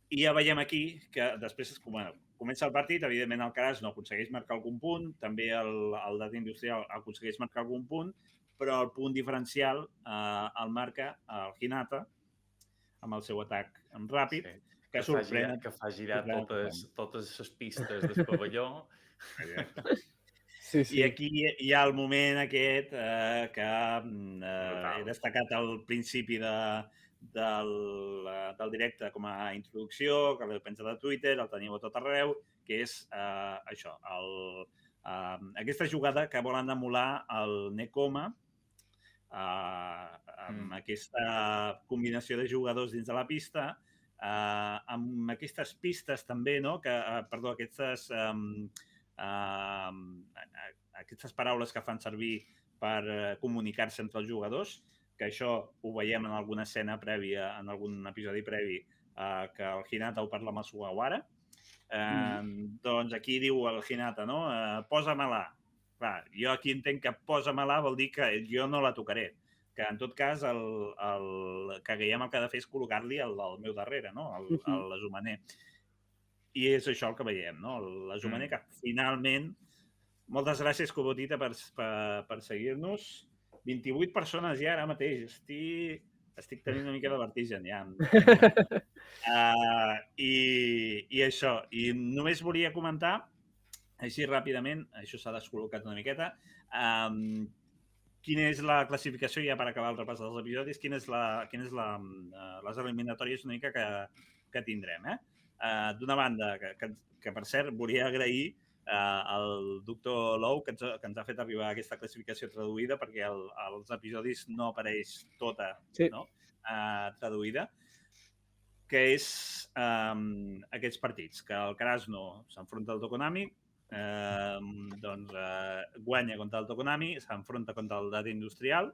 i ja veiem aquí que després comença el partit, evidentment el Krasno aconsegueix marcar algun punt, també el Date Industrial aconsegueix marcar algun punt, però el punt diferencial el marca el Hinata amb el seu atac ràpid, que sorprèn. Que fa girar totes les pistes del pavelló. Sí. I aquí hi ha el moment aquest que he destacat al principi del directe com a introducció, que l'he penjat a Twitter, el teniu a tot arreu, que és això, aquesta jugada que volen emular el Nekoma, amb aquesta combinació de jugadors dins de la pista, amb aquestes pistes també, no? Aquestes paraules que fan servir per comunicar-se entre els jugadors, que això ho veiem en alguna escena prèvia, en algun episodi previ, que el Hinata ho parla amb el Sugawara. Doncs aquí diu el Hinata, no? Posa-me-la. Clar, jo aquí entenc que posa-me-la vol dir que jo no la tocaré. Que en tot cas el Kageyama el que ha de fer és col·locar-li el meu darrere, no? L'Azumaner. I és això el que veiem, no? L'Azumaner que finalment... Moltes gràcies, Cobotita, per seguir-nos. 28 persones ja ara mateix. Estic tenint una mica de vertigen ja. I això. I només volia comentar, així ràpidament, això s'ha descol·locat una miqueta, quina és la classificació, ja per acabar el repàs dels episodis, quines les eliminatòries una mica que tindrem. D'una banda, que per cert volia agrair al doctor Lou que ens ha fet arribar aquesta classificació traduïda, perquè als episodis no apareix tota traduïda, que és aquests partits, que el Krasno s'enfronta al Tokonami, guanya contra el Tokonami, s'enfronta contra el Date Industrial,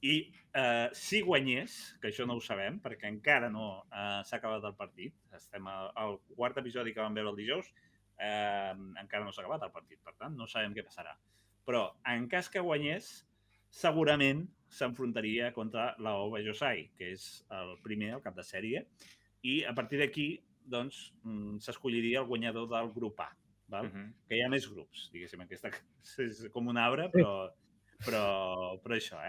i si guanyés, que això no ho sabem, perquè encara no s'ha acabat el partit, estem al quart episodi que vam veure el dijous, encara no s'ha acabat el partit, per tant, no sabem què passarà. Però, en cas que guanyés, segurament s'enfrontaria contra l'Aoba Josai, que és el primer, el cap de sèrie, i a partir d'aquí, doncs, s'escolliria el guanyador del grup A, que hi ha més grups, diguéssim, aquesta és com un arbre, però això,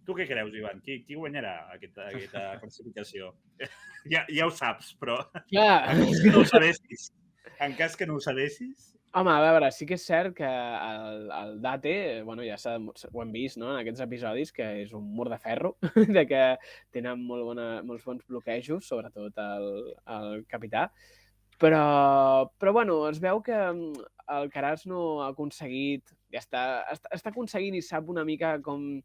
Tu què creus, Ivan? Qui guanyarà aquesta classificació? Ja ho saps, però en cas que no ho sabessis, Home, a veure, sí que és cert que el Date, bueno, ja ho hem vist, no?, en aquests episodis, que és un mur de ferro, de que tenen molts bons bloquejos, sobretot el capità. Però bueno, es veu que el Caras no ha aconseguit, ja està aconseguint i sap una mica com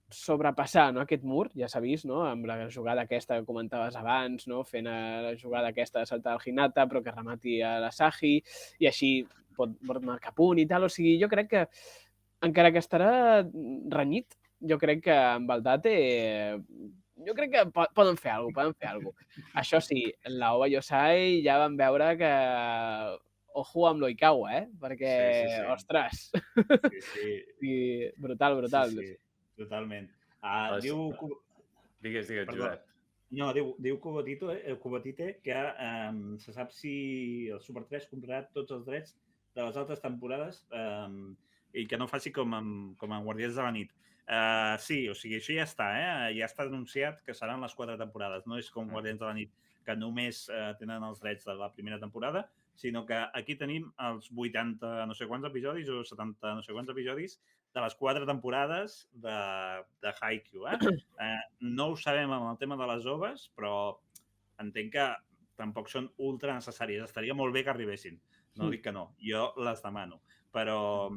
sobrepassar, no, aquest mur, ja s'ha vist, no?, amb la jugada aquesta que comentaves abans, no?, fent la jugada aquesta de saltar al Hinata però que remati a l'Asahi i així pot marcar punt i tal. O sigui, jo crec que, encara que estarà renyit, jo crec que amb el Date jo crec que poden fer alguna cosa, Això sí, l'Aoba Yosai ja vam veure que ojo amb l'Oikawa, perquè, ostres, brutal. Sí, totalment. Digues, Josep. No, diu Kubatite que se sap si el Super 3 comprarà tots els drets de les altres temporades i que no faci com en Guardians de la Nit. Sí, o sigui, això ja està, ja està anunciat que seran les 4 temporades. No és com Guardians de la Nit, que només tenen els drets de la primera temporada, sinó que aquí tenim els 80 no sé quants episodis o 70 no sé quants episodis de les 4 temporades de Haikyuu. No ho sabem amb el tema de les oves, però entenc que tampoc són ultra necessàries. Estaria molt bé que arribessin. No dic que no, jo les demano. Però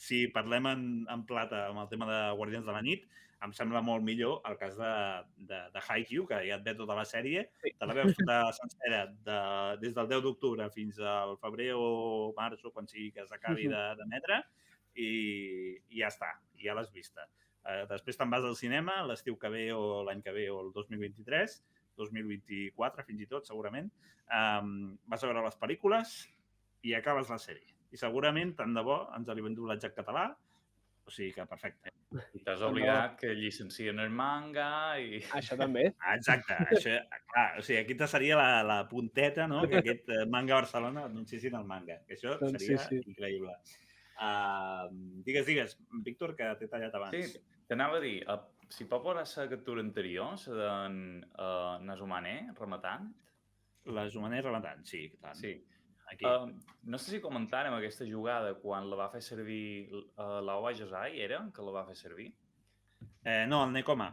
si parlem en plata amb el tema de Guardians de la Nit, em sembla molt millor el cas de Haikyuu, que ja et ve tota la sèrie, te la veus tota sencera des del 10 d'octubre fins al febrer o març o quan sigui que s'acabi d'emetre i ja està, ja l'has vista. Després te'n vas al cinema l'estiu que ve o l'any que ve o el 2023, 2024 fins i tot segurament, vas a veure les pel·lícules i acabes la sèrie. I segurament, tant de bo, ens arriben doblatge en català, o sigui que perfecte. I t'has oblidat que llicencien el manga i... Això també. Exacte. Això, clar, o sigui, aquí seria la punteta, no?, que aquest Manga Barcelona anunciessin el manga. Que això seria increïble. Digues, Víctor, que t'he tallat abans. Sí, t'anava a dir, si pot veure la captura anterior, la de Nazumane rematant? La Nazumane rematant, sí, tant. Sí. No sé si comentàrem aquesta jugada quan la va fer servir l'Aoba Yosai, era que la va fer servir? No, el Nekoma.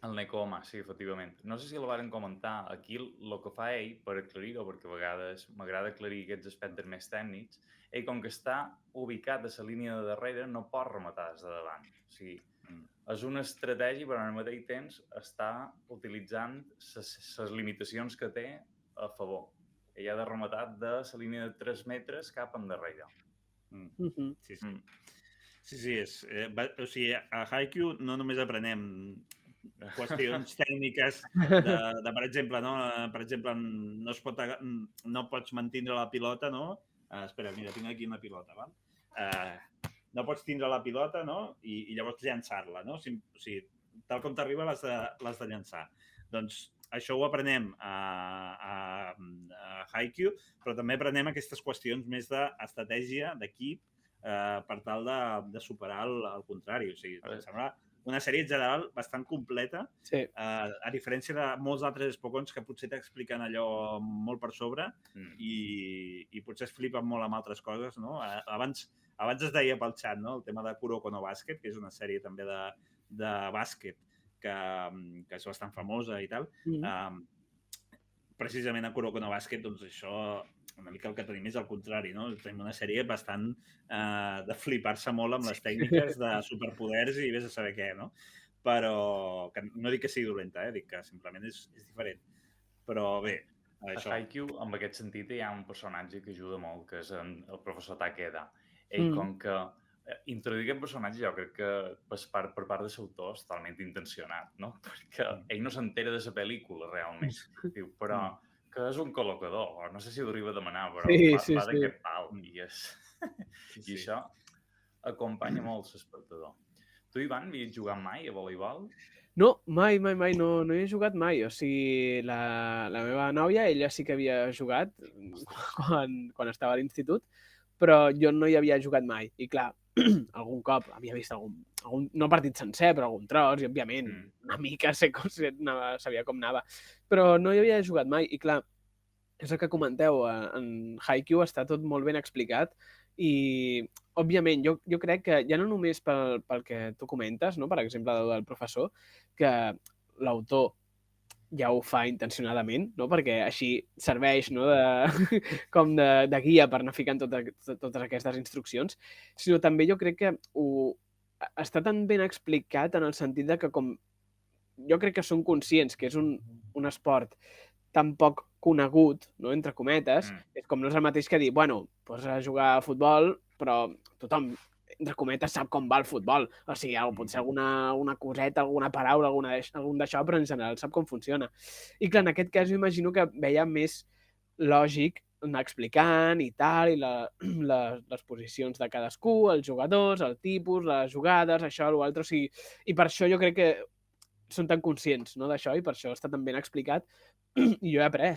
El Nekoma, sí, efectivament. No sé si la varen comentar. Aquí el que fa ell, per aclarir-ho, perquè a vegades m'agrada aclarir aquests aspectes més tècnics, ell, com que està ubicat a la línia de darrere, no pot rematar des de davant. O sigui, és una estratègia, però al mateix temps està utilitzant les limitacions que té a favor. Ell ha de rematar de la línia de 3 metres cap endarrere. Sí, o sigui, a Haikyuu no només aprenem qüestions tècniques de per exemple, no pots mantindre la pilota, no? Espera, mira, tinc aquí una pilota, val? No pots tindre la pilota, no? I llavors llançar-la, no? O sigui, tal com t'arriba l'has de llançar. Doncs això ho aprenem a Haikyuu, però també aprenem aquestes qüestions més d'estratègia, d'equip, per tal de superar el contrari. O sigui, em sembla una sèrie en general bastant completa, a diferència de molts altres Spokons que potser t'expliquen allò molt per sobre i potser es flipen molt amb altres coses, no? Abans es deia pel xat, no?, el tema de Kuroko no Basket, que és una sèrie també de bàsquet, que és bastant famosa i tal. Precisament a Kuroko no Basket, doncs això, una mica el que tenim és el contrari, no? Tenim una sèrie bastant de flipar-se molt amb les tècniques de superpoders i vés a saber què, no? Però no dic que sigui dolenta, dic que simplement és diferent. Però bé, això. A Haikyuu, en aquest sentit, hi ha un personatge que ajuda molt, que és el professor Takeda. Ell, com que introduir aquest personatge, jo crec que per part de l'autor és totalment intencionat, no? Perquè ell no s'entera de la pel·lícula, realment. Diu, però que és un col·locador, no sé si ho arriba a demanar, però va d'aquest pal. I això acompanya molt l'espectador. Tu, Ivan, havies jugat mai a voleibol? No, mai, no he jugat mai. O sigui, la meva nòvia, ella sí que havia jugat quan estava a l'institut, però jo no hi havia jugat mai. I clar, algun cop havia vist algun no partit sencer, però algun tros, i òbviament una mica sabia com anava. Però no hi havia jugat mai. I clar, és el que comenteu, en Haikyuu està tot molt ben explicat i, òbviament, jo crec que ja no només pel que tu comentes, no? Per exemple, del professor, que l'autor ja ho fa intencionadament, no? Perquè així serveix, no? Com de guia per anar ficant totes aquestes instruccions, sinó també jo crec que està tan ben explicat en el sentit de que jo crec que són conscients que és un esport tan poc conegut, no? Entre cometes, és com no és el mateix que dir, bueno, pots jugar a futbol, però tothom, entre cometes, sap com va el futbol. O sigui, potser alguna coseta, alguna paraula, algun d'això, però en general sap com funciona. I clar, en aquest cas jo imagino que veia més lògic anar explicant i tal, i les posicions de cadascú, els jugadors, el tipus, les jugades, això, l'altre, o sigui, i per això jo crec que són tan conscients, no, d'això, i per això està tan ben explicat. I jo he après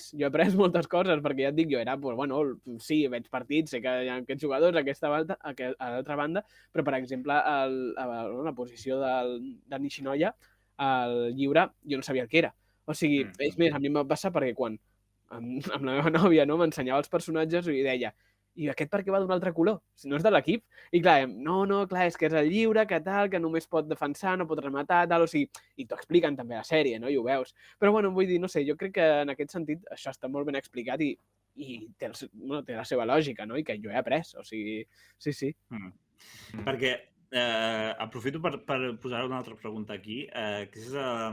moltes coses, perquè ja et dic, jo era, pues, bueno, sí, veig partits, sé que hi ha aquests jugadors a l'altra banda, però, per exemple, la posició de Nishinoya, el lliure, jo no sabia el que era. O sigui, és més, a mi em va passar perquè quan amb la meva nòvia, no, m'ensenyava els personatges i deia, i aquest per què va d'un altre color? Si no és de l'equip. I clar, no, clar, és que és el lliure, que tal, que només pot defensar, no pot rematar, tal, o sigui, i t'ho expliquen també a la sèrie, no? I ho veus. Però, bueno, vull dir, no sé, jo crec que en aquest sentit això està molt ben explicat i té la seva lògica, no? I que jo he après, o sigui, sí. Perquè aprofito per posar una altra pregunta aquí, que és la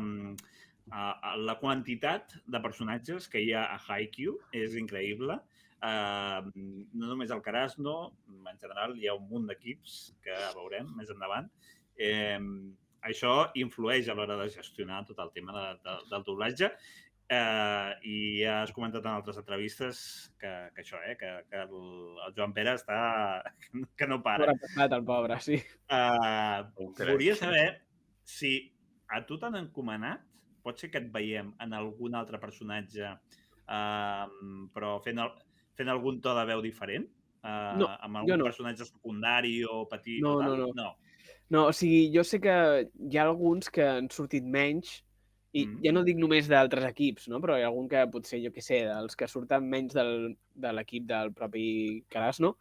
quantitat de personatges que hi ha a Haikyuu és increïble. No només el Karasuno, en general hi ha un munt d'equips que veurem més endavant. Això influeix a l'hora de gestionar tot el tema del doblatge i ja has comentat en altres entrevistes que això, que el Joan Pere està... que no para. M'ha passat el pobre, sí. Volia saber si a tu t'han encomanat, pot ser que et veiem en algun altre personatge, però fent algun to de veu diferent? No, amb algun personatge secundari o petit? No, o sigui, jo sé que hi ha alguns que han sortit menys, i ja no dic només d'altres equips, no? Però hi ha algun que potser, jo què sé, dels que surten menys de l'equip del propi Karasuno,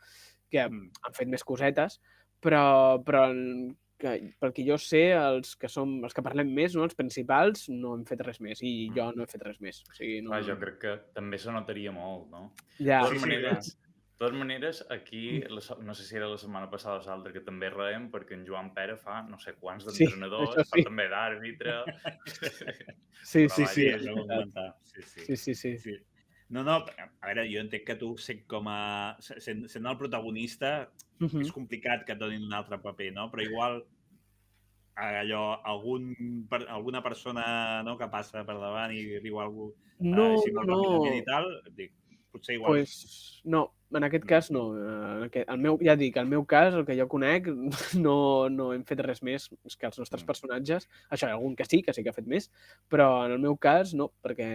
que han fet més cosetes, però pel que jo sé, els que parlem més, no? Els principals, no hem fet res més, i jo no he fet res més. O sigui, jo crec que també se notaria molt, no? Ja, de totes maneres, aquí, no sé si era la setmana passada o l'altra, que també reem perquè en Joan Pere fa no sé quants d'entrenadors, fa també d'àrbitre... Sí. No, a veure, jo entenc que tu, sent el protagonista, és complicat que et donin un altre paper, no? Però igual, allò, alguna persona que passa per davant i riu algú així molt ràpidament i tal, dic, potser igual... No, en aquest cas no. Ja dic, el meu cas, el que jo conec, no hem fet res més que els nostres personatges. Això, hi ha algun que sí que ha fet més, però en el meu cas no, perquè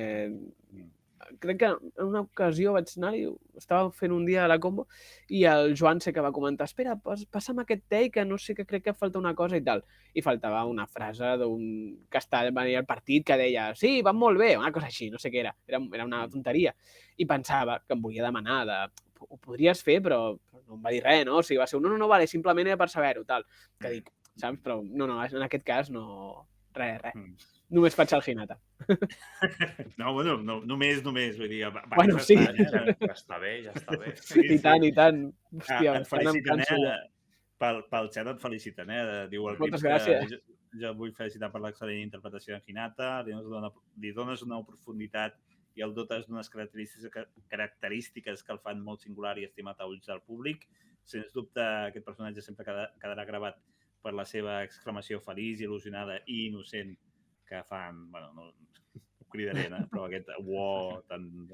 crec que en una ocasió vaig anar i estava fent un dia a la combo i el Joan sé que va comentar, espera, passa'm aquest take, que no sé, que crec que falta una cosa i tal. I faltava una frase que estava al partit que deia, sí, van molt bé, una cosa així, no sé què era. Era una tonteria. I pensava que em volia demanar ho podries fer, però no em va dir res, no? O sigui, va ser no, vale, simplement era per saber-ho, tal. Que dic, saps? Però no, en aquest cas no... Res. Només faig el Hinata. No, bueno, només, vull dir... Bueno, sí. Ja està bé. I tant. Hòstia, et feliciten, pel xat et feliciten, Diu el Moltes gràcies. Jo vull felicitar per l'excel·lent interpretació de Hinata, li dones una profunditat i el dotes d'unes característiques que el fan molt singular i estimat a ulls del públic. Sens dubte, aquest personatge sempre quedarà gravat per la seva exclamació feliç, il·lusionada i innocent que fan, bueno, no ho cridaré, però aquest wow tan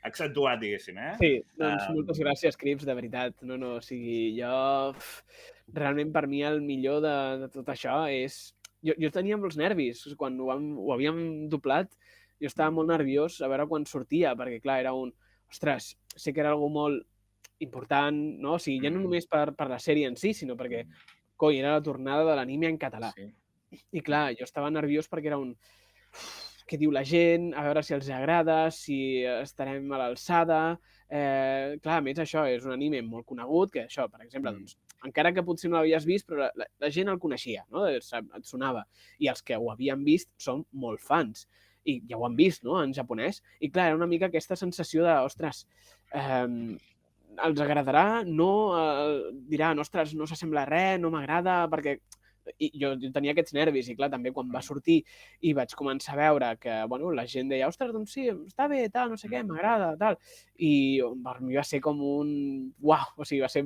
accentuat, diguéssim, Sí, doncs moltes gràcies, Crips, de veritat. No, o sigui, jo... Realment, per mi, el millor de tot això és... Jo tenia molts nervis. Quan ho havíem doblat, jo estava molt nerviós a veure quan sortia, perquè, clar, era ostres, sé que era algú molt important, no? O sigui, ja no només per la sèrie en si, sinó perquè, era la tornada de l'anime en català. I, clar, jo estava nerviós perquè era què diu la gent, a veure si els agrada, si estarem a l'alçada. Clar, a més, això és un anime molt conegut, que això, per exemple, doncs, encara que potser no l'havies vist, però la gent el coneixia, no? Et sonava. I els que ho havien vist són molt fans. I ja ho han vist, no?, en japonès. I clar, era una mica aquesta sensació de, ostres, els agradarà, no? Diran, ostres, no s'assembla a res, no m'agrada, perquè... I jo tenia aquests nervis i clar, també quan va sortir i vaig començar a veure que, bueno, la gent deia, ostres, doncs sí, està bé, tal, no sé què, m'agrada, tal. I per mi va ser com un... Uau! O sigui, va ser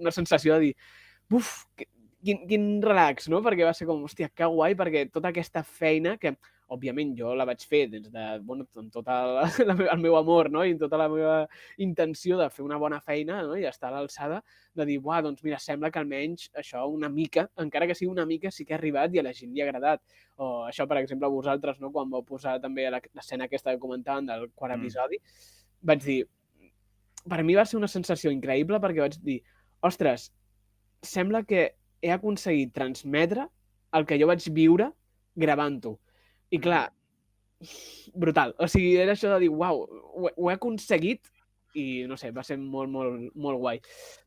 una sensació de dir, uf, quin relax, no? Perquè va ser com, hòstia, que guai, perquè tota aquesta feina que, òbviament, jo la vaig fer des de, bueno, amb tot el meu amor, no? I amb tota la meva intenció de fer una bona feina, no? I estar a l'alçada, de dir, uah, doncs mira, sembla que almenys això una mica, encara que sigui una mica, sí que ha arribat i a la gent li ha agradat. O això, per exemple, a vosaltres, no? Quan vau posar també l'escena aquesta que comentàvem del quart episodi, vaig dir, per mi va ser una sensació increïble perquè vaig dir, ostres, sembla que he aconseguit transmetre el que jo vaig viure gravant-ho. I clar, brutal. O sigui, era això de dir, uau, ho he aconseguit i, no sé, va ser molt, molt, molt guai.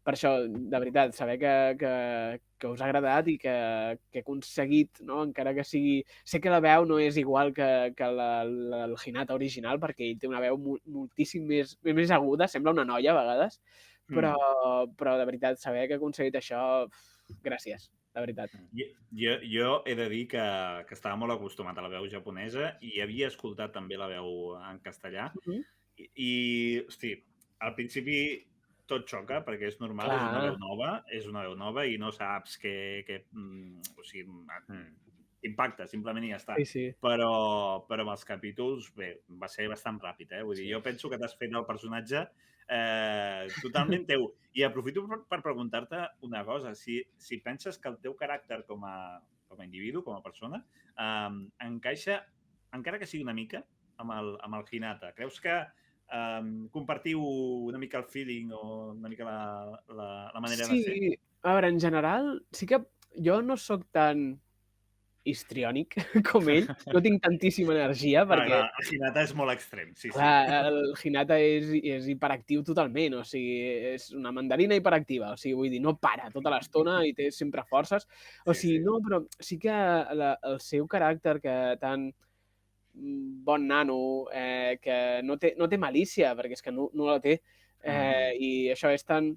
Per això, de veritat, saber que us ha agradat i que he aconseguit, no?, encara que sigui... Sé que la veu no és igual que el Hinata original, perquè ell té una veu moltíssim més aguda, sembla una noia a vegades, però de veritat, saber que he aconseguit això, gràcies. De veritat. Jo he de dir que estava molt acostumat a la veu japonesa i havia escoltat també la veu en castellà. I, hosti, al principi tot xoca, perquè és normal, és una veu nova i no saps o sigui, impacta, simplement i ja està. Sí. Però amb els capítols, bé, va ser bastant ràpid, Vull dir, jo penso que t'has fet el personatge totalment teu. I aprofito per preguntar-te una cosa. Si penses que el teu caràcter com a individu, com a persona, encaixa, encara que sigui una mica, amb el Hinata. Creus que compartiu una mica el feeling o una mica la manera de ser? Sí, a veure, en general, sí que jo no sóc tan histriònic com ell, no tinc tantíssima energia perquè... El Hinata és molt extrem, sí. El Hinata és hiperactiu totalment, o sigui, és una mandarina hiperactiva, o sigui, vull dir, no para tota l'estona i té sempre forces, o sigui, no, però sí que el seu caràcter que tan bon nano, que no té malícia, perquè és que no la té, i això és tan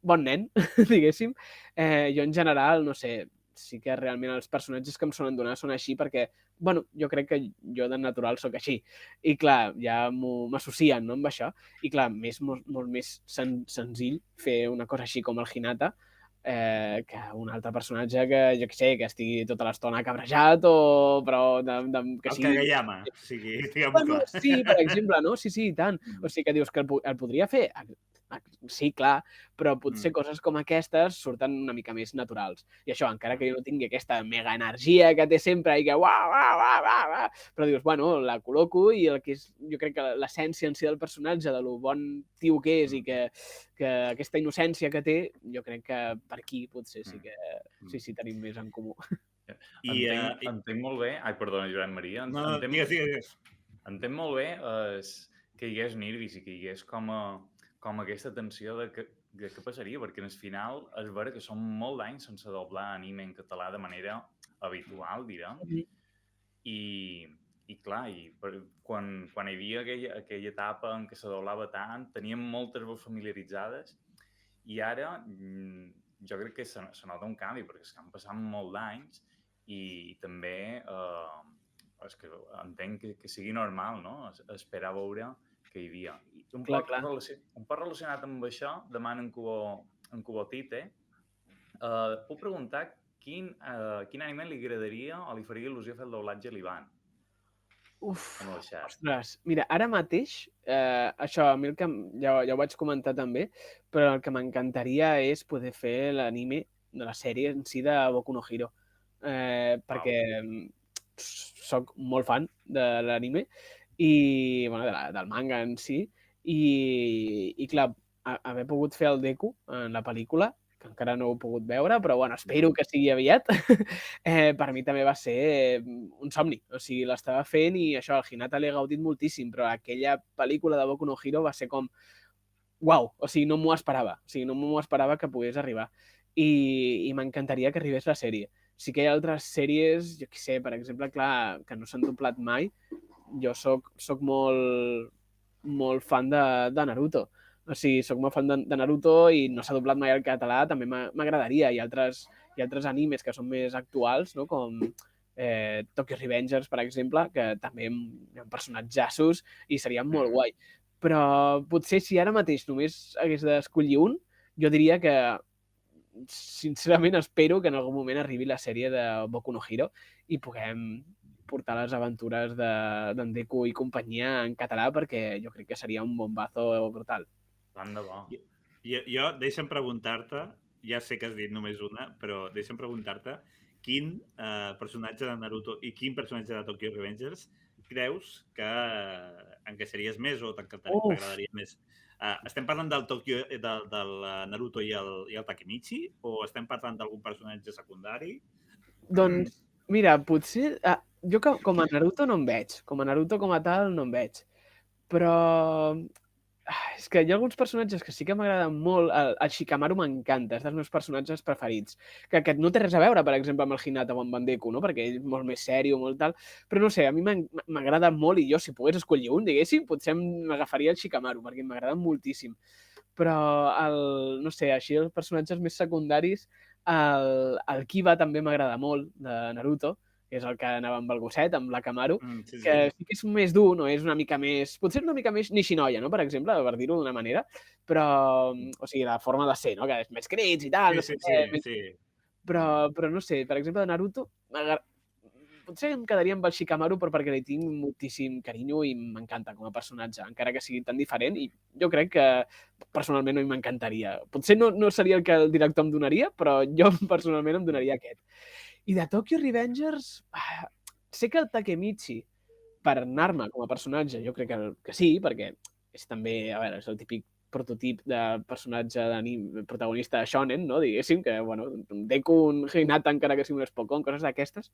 bon nen, diguéssim. Jo en general, no sé, sí que realment els personatges que em sonen donar són així perquè, bueno, jo crec que jo de natural sóc així. I clar, ja m'associen, no, amb això. I clar, molt més senzill fer una cosa així com el Hinata que un altre personatge que, jo què sé, que estigui tota l'estona cabrejat o... però que sigui... El Kageyama, o sigui, diguem-ho clar. Sí, per exemple, no? Sí, i tant. O sigui, que dius que el podria fer... Sí, clar, però potser coses com aquestes surten una mica més naturals. I això, encara que jo no tingui aquesta mega energia que té sempre i que però dius, bueno, la col·loco i el que és, jo crec que l'essència en si del personatge, de lo bon tio que és i que aquesta innocència que té, jo crec que per aquí potser sí que sí tenim més en comú. Entenc molt bé... Ai, perdona, Joan Maria. No, digues. Entenc molt bé que hi hagués nervis i que hi hagués com aquesta tensió de què passaria, perquè al final és vera que són molt d'anys sense doblar anime en català de manera habitual, direm. I clar, quan hi havia aquella etapa en què se doblava tant, teníem moltes veus familiaritzades i ara jo crec que se nota un canvi, perquè és que han passat molt d'anys i també és que entenc que sigui normal, no?, esperar veure que hi havia. Un poc relacionat amb això, demanen en Cubotite, puc preguntar quin anime li agradaria o li faria il·lusió fer el doblatge a l'Ivan? Ostres, mira, ara mateix, això, a mi ja ho vaig comentar també, però el que m'encantaria és poder fer l'anime de la sèrie en si de Boku no Hero, perquè soc molt fan de l'anime i, bueno, del manga en si, i clar, haver pogut fer el Deku en la pel·lícula que encara no ho he pogut veure, però bueno, espero que sigui aviat. Per mi també va ser un somni. O sigui, l'estava fent i això, al Hinata l'he gaudit moltíssim, però aquella pel·lícula de Boku no Hero va ser com uau, o sigui, no m'ho esperava. O sigui, no m'ho esperava que pogués arribar. I m'encantaria que arribés la sèrie. Sí que hi ha altres sèries, jo què sé, per exemple, clar, que no s'han doblat mai. Jo soc molt fan de Naruto. O sigui, soc molt fan de Naruto i no s'ha doblat mai al català, també m'agradaria. Hi ha altres animes que són més actuals, no? Com Tokyo Revengers, per exemple, que també hi ha personatjassos i serien molt guai. Però potser si ara mateix només hagués d'escollir un, jo diria que sincerament espero que en algun moment arribi la sèrie de Boku no Hero i puguem portar les aventures d'en Deku i companyia en català, perquè jo crec que seria un bombazo brutal. Tant de bo. Jo deixa'm preguntar-te, ja sé que has dit només una, però deixa'm preguntar-te quin personatge de Naruto i quin personatge de Tokyo Revengers creus que encaixaries més o t'agradaria més? Estem parlant del Tokyo, del Naruto i el Takemichi, o estem parlant d'algun personatge secundari? Doncs, mira, potser... jo com a Naruto no em veig. Com a Naruto com a tal no em veig. Però... és que hi ha alguns personatges que sí que m'agraden molt. El Shikamaru m'encanta, és dels meus personatges preferits. Que no té res a veure, per exemple, amb el Hinata o amb en Deku, no? Perquè ell és molt més sèrio, molt tal. Però no sé, a mi m'agrada molt i jo, si pogués escollir un, diguéssim, potser m'agafaria el Shikamaru, perquè m'agrada moltíssim. Però, no sé, així els personatges més secundaris, el Kiba també m'agrada molt, de Naruto, que és el que anava amb el gosset, amb l'Akamaru, que sí que és més dur, no? És una mica més... Potser una mica més Nishinoya, no? Per exemple, per dir-ho d'una manera, però... O sigui, la forma de ser, no? Que és més crits i tal, no sé què. Però no sé, per exemple, de Naruto, potser em quedaria amb el Shikamaru perquè li tinc moltíssim carinyo i m'encanta com a personatge, encara que sigui tan diferent, i jo crec que personalment no m'encantaria. Potser no seria el que el director em donaria, però jo personalment em donaria aquest. I de Tokyo Revengers, sé que el Takemichi, per anar-me com a personatge, jo crec que sí, perquè és també, a veure, és el típic prototip de personatge protagonista de shonen, no? Diguéssim, que, bueno, un Deku, un Hinata, encara que sigui un Spokon, coses d'aquestes.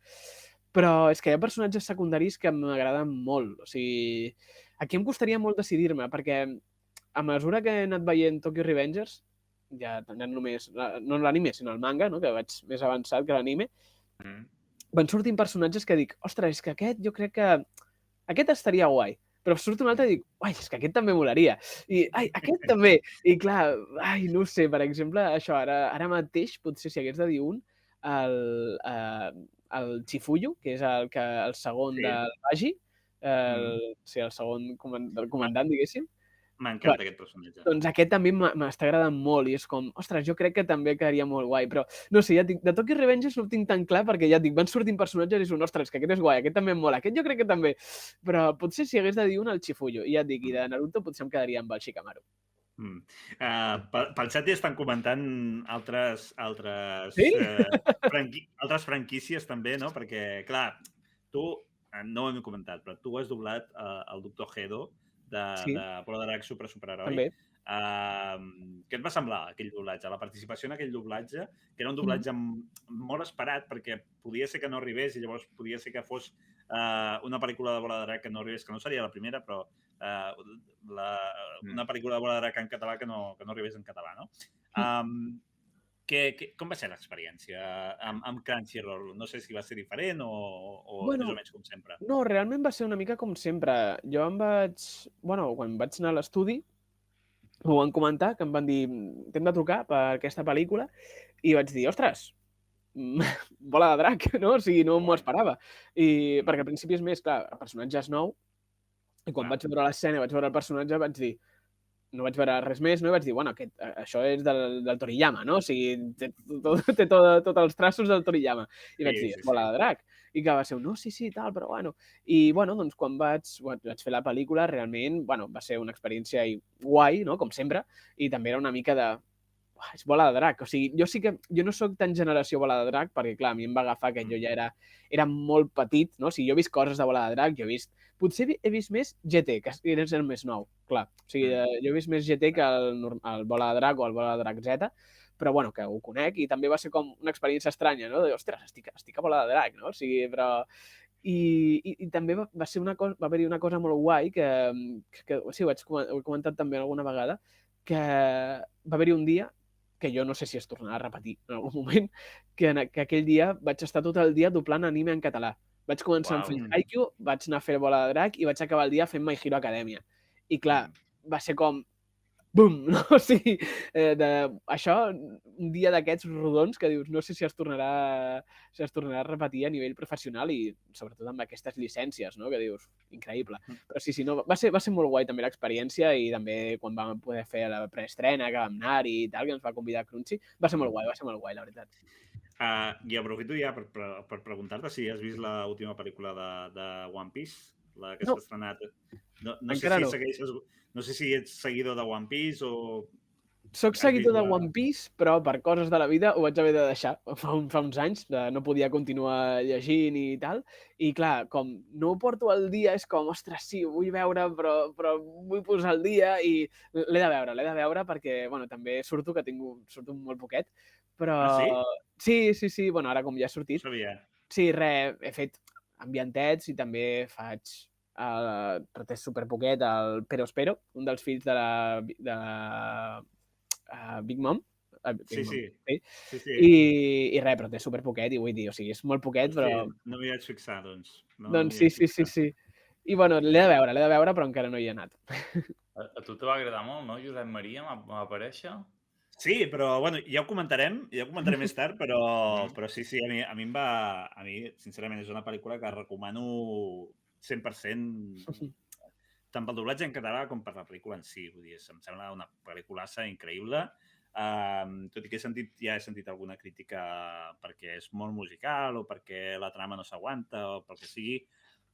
Però és que hi ha personatges secundaris que m'agraden molt. O sigui, aquí em costaria molt decidir-me, perquè a mesura que he anat veient Tokyo Revengers, ja només, no l'anime, sinó el manga, no? Que vaig més avançat que l'anime, van sortint personatges que dic, ostres, és que aquest jo crec que aquest estaria guai, però surt un altre i dic, uai, és que aquest també molaria, i aquest també, i clar, no sé, per exemple, això, ara mateix, potser si hagués de dir un, el Chifuyu, que és el segon del Baji, el segon comandant, diguéssim. M'encanta aquest personatge. Doncs aquest també m'està agradant molt i és com, ostres, jo crec que també quedaria molt guai, però no sé, ja et dic, de Tokyo Revengers no ho tinc tan clar perquè ja et dic, van sortint personatges i són, ostres, que aquest és guai, aquest també em mola, aquest jo crec que també, però potser si hagués de dir un, el Chifuyu, i ja et dic, i de Naruto potser em quedaria amb el Shikamaru. Pel xat ja estan comentant altres franquícies també, no? Perquè, clar, tu, no ho hem comentat, però tu has doblat el Dr. Hedo de Bola de Drac Superheroi. També. Què et va semblar aquell doblatge? La participació en aquell doblatge, que era un doblatge molt esperat perquè podia ser que no arribés i llavors podia ser que fos una pel·lícula de Bola de Drac que no arribés, que no seria la primera, però una pel·lícula de Bola de Drac en català que no arribés en català, no? Com va ser l'experiència amb Crunchyroll? No sé si va ser diferent o més o menys com sempre. No, realment va ser una mica com sempre. Jo quan vaig anar a l'estudi, m'ho van comentar, que em van dir, t'hem de trucar per aquesta pel·lícula, i vaig dir, ostres, Bola de Drac, no? O sigui, no m'ho esperava. Perquè al principi és més, clar, el personatge és nou, i quan vaig veure l'escena, vaig veure el personatge, vaig dir, no vaig veure res més, no? I vaig dir, bueno, això és del Toriyama, no? O sigui, té tots els traços del Toriyama. I vaig dir, Bola de Drac. I que va ser no, sí, tal, però bueno. I, bueno, doncs quan vaig fer la pel·lícula, realment, bueno, va ser una experiència guai, no? Com sempre, i també era una mica de... és Bola de Drac. O sigui, jo no soc tan generació Bola de Drac, perquè, clar, a mi em va agafar que jo ja era molt petit, no? O sigui, jo he vist coses de Bola de Drac, potser he vist més GT, que és el més nou, clar. O sigui, jo he vist més GT que el Bola de Drac o el Bola de Drac Z, però bueno, que ho conec, i també va ser com una experiència estranya, no? De, ostres, estic a bola de drac, no? O sigui, però... I també va ser una cosa, va haver-hi una cosa molt guai que sí, ho he comentat també alguna vegada, que va haver-hi un dia que jo no sé si es tornarà a repetir en algun moment, que aquell dia vaig estar tot el dia doblant anime en català. Vaig començar fent Haikyuu, vaig anar a fer Bola de Drac i vaig acabar el dia fent My Hero Academia. I clar, va ser com... Bum! No? O sigui, això, un dia d'aquests rodons que dius, no sé si es tornarà a repetir a nivell professional i sobretot amb aquestes llicències, no? Que dius, increïble. Però sí, no, va ser molt guai també l'experiència i també quan vam poder fer la preestrena, que vam anar-hi i tal, que ens va convidar a Crunchy, va ser molt guai, la veritat. I aprofito ja per preguntar-te si has vist l'última pel·lícula de One Piece, la que s'ha estrenat. No sé si segueixes... No sé si ets seguidor de One Piece o... Soc seguidor de One Piece, però per coses de la vida ho vaig haver de deixar fa uns anys. No podia continuar llegint i tal. I clar, com no ho porto al dia, és com, ostres, sí, ho vull veure, però vull posar al dia i l'he de veure perquè, bueno, també surto molt poquet, però... Ah, sí? Sí, bueno, ara com ja ha sortit... Sabia. Sí, he fet ambientets i també faig... però té superpoquet, el Pero Espero, un dels fills de la Big Mom. Sí. I res, però té superpoquet i vull dir, o sigui, és molt poquet, però... No m'hi vaig fixar, doncs. Doncs sí. I bueno, l'he de veure, però encara no hi he anat. A tu te va agradar molt, no, Josep Maria? Va aparèixer? Sí, però bueno, ja ho comentarem més tard, però sí, a mi sincerament és una pel·lícula que recomano 100%, tant pel doblatge en català com per la pel·lícula en si. Vull dir, em sembla una pel·lículassa increïble, tot i que he sentit alguna crítica perquè és molt musical o perquè la trama no s'aguanta o pel que sigui,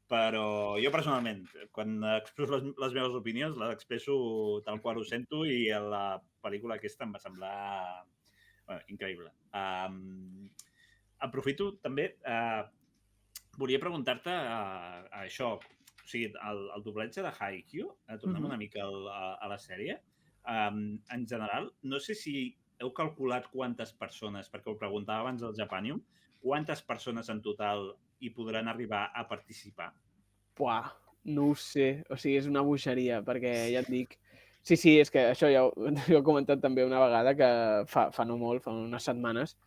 però jo personalment, quan expresso les meves opinions, les expresso tal qual ho sento i la pel·lícula aquesta em va semblar increïble. Aprofito també... Volia preguntar-te això, o sigui, el doblatge de Haikyuu, tornem una mica a la sèrie, en general, no sé si heu calculat quantes persones, perquè ho preguntava abans al Japanium, quantes persones en total hi podran arribar a participar? Buah, no ho sé, o sigui, és una bogeria, perquè ja et dic... Sí, és que això ja ho he comentat també una vegada, que fa no molt, fa unes setmanes,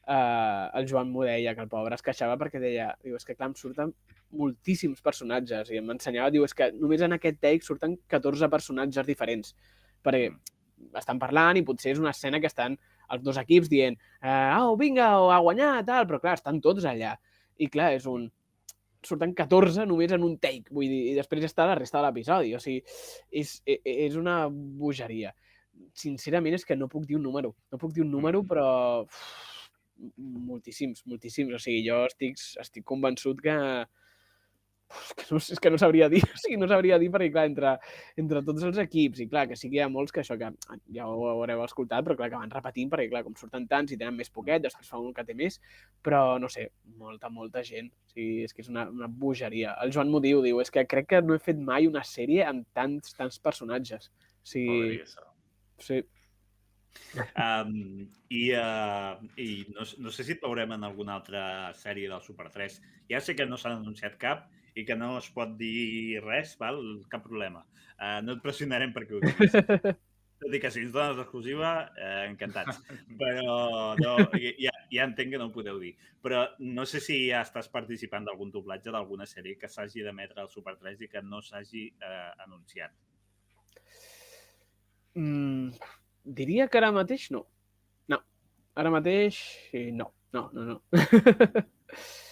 el Joan m'ho deia, que el pobre es queixava perquè deia, és que clar, em surten moltíssims personatges, i m'ensenyava, és que només en aquest take surten 14 personatges diferents, perquè estan parlant i potser és una escena que estan els dos equips dient vinga, a guanyar, tal, però clar, estan tots allà, i clar, surten 14 només en un take, vull dir, i després està la resta de l'episodi, o sigui, és una bogeria. Sincerament és que no puc dir un número, però moltíssims, o sigui, jo estic convençut que és que no sabria dir, o sigui, no sabria dir perquè, clar, entre tots els equips, i clar, que sí que hi ha molts que això, que ja ho haureu escoltat, però clar, que van repetint, perquè clar, com surten tants i tenen més poquet, després fa un que té més, però no sé, molta gent, o sigui, és que és una bogeria. El Joan m'ho diu, és que crec que no he fet mai una sèrie amb tants personatges, o sigui... Sí. I no sé si et veurem en alguna altra sèrie del Super 3. Ja sé que no s'ha anunciat cap i que no es pot dir res, val? Cap problema. No et pressionarem perquè ho diguis. Tot i que si ens dones l'exclusiva, encantats. Però ja entenc que no ho podeu dir. Però no sé si ja estàs participant d'algun doblatge d'alguna sèrie que s'hagi d'emetre al Super 3 i que no s'hagi anunciat. Diria que ara mateix no. No. Ara mateix no. No.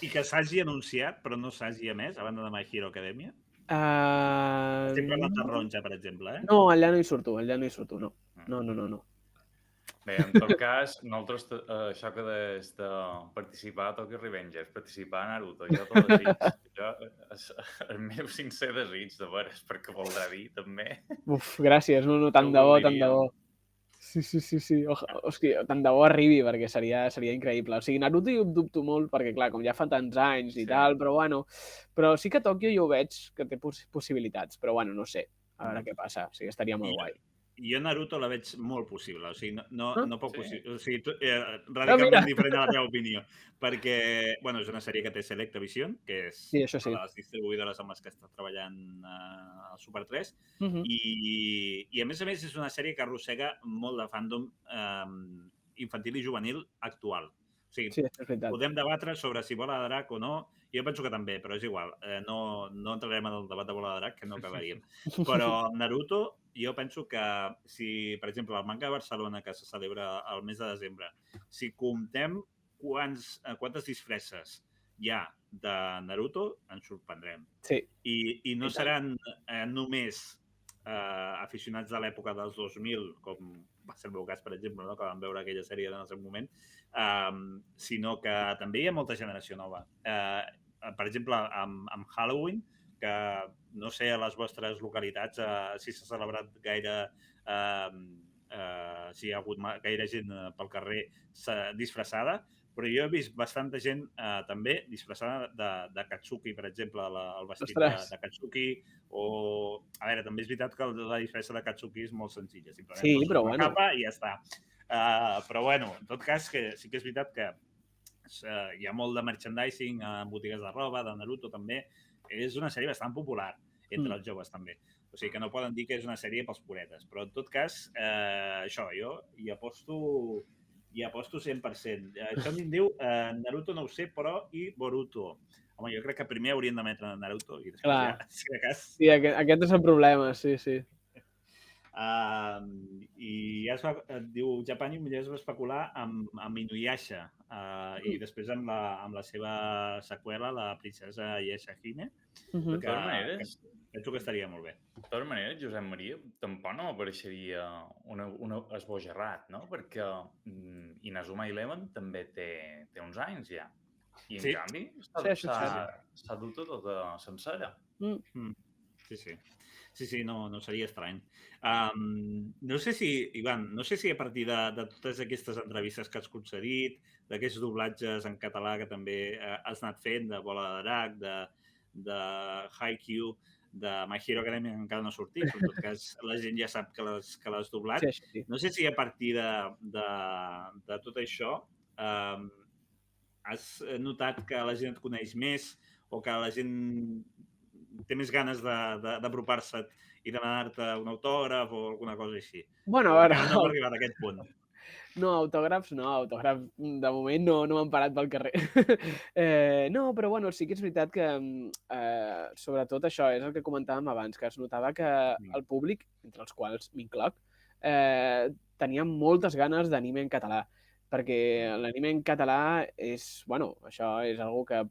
I que s'hagi anunciat però no s'hagi emès a banda de My Hero Academia? Estic parlant de Taronja, per exemple, eh? No, allà no hi surto, no. No. Bé, en tot cas, nosaltres, això que des de participar a Tokyo Revengers, participar a Naruto, jo tot desig, el meu sincer desig, de veres, perquè voldrà dir, també. Uf, gràcies, no, tant de bo. Sí. Hòstia, tant de bo arribi, perquè seria increïble. O sigui, Naruto jo ho dubto molt, perquè clar, com ja fa tants anys i tal, però bueno, però sí que Tòquio jo ho veig que té possibilitats, però bueno, no sé, a veure què passa, o sigui, estaria molt guai. Jo Naruto la veig molt possible, o sigui, no poc possible, o sigui, mira. radicalment diferent a la teva opinió, perquè, bueno, és una sèrie que té Selectavision, que és Sí, això sí. una de les distribuïdores amb les que està treballant a Super 3, Mhm. i a més és una sèrie que arrossega molt de fandom infantil i juvenil actual. O sigui, Sí, és veritat. podem debatre sobre si Bola de Drac o no, jo penso que també, però és igual, no entrarem en el debat de Bola de Drac, que no acabaríem. Però Naruto, jo penso que si, per exemple, el Manga de Barcelona, que se celebra el mes de desembre, si comptem quantes disfresses hi ha de Naruto, ens sorprendrem. Sí. I no seran només aficionats de l'època dels 2000, com va ser el meu cas, per exemple, no? Que vam veure aquella sèrie en el seu moment, sinó que també hi ha molta generació nova. Per exemple, amb Halloween, que no sé a les vostres localitats si s'ha celebrat gaire, si hi ha hagut gaire gent pel carrer disfressada, però jo he vist bastanta gent també disfressada de Katsuki, per exemple, el vestit de Katsuki, o... A veure, també és veritat que la disfressa de Katsuki és molt senzilla, simplement poses una capa i ja està. Però, bueno, en tot cas, que sí que és veritat que hi ha molt de merchandising en botigues de roba, de Naruto també. És una sèrie bastant popular entre els joves també. O sigui que no poden dir que és una sèrie pels puretes. Però en tot cas, això, jo hi aposto 100%. Això em diu Naruto no ho sé, però i Boruto. Home, jo crec que primer haurien d'emetre Naruto i després ja, si de cas... Sí, aquest és el problema, sí. I ja et diu Japani, millor es va especular amb Inuyasha i després amb la seva seqüela, la princesa Yashahime, que penso que estaria molt bé. De totes maneres, Josep Maria, tampoc no m'apareixeria un esbojarrat, no? Perquè Inazuma Eleven també té uns anys ja. I en canvi s'ha dut tota sencera. Sí, no seria estrany. No sé si, Ivan, a partir de totes aquestes entrevistes que has concedit, d'aquests doblatges en català que també has anat fent, de Bola de Drac, de Haikyuu, de My Hero Academia, que encara no ha sortit, però en tot cas la gent ja sap que l'has doblat. No sé si a partir de tot això has notat que la gent et coneix més o que la gent té més ganes d'apropar-se i demanar-te un autògraf o alguna cosa així. Bueno, a veure... No hem arribat a aquest punt. No, autògrafs de moment no m'han parat pel carrer. No, però bueno, sí que és veritat que sobretot això és el que comentàvem abans, que es notava que el públic, entre els quals m'incloc, tenia moltes ganes d'anime en català, perquè l'anime en català és, bueno, això és algo que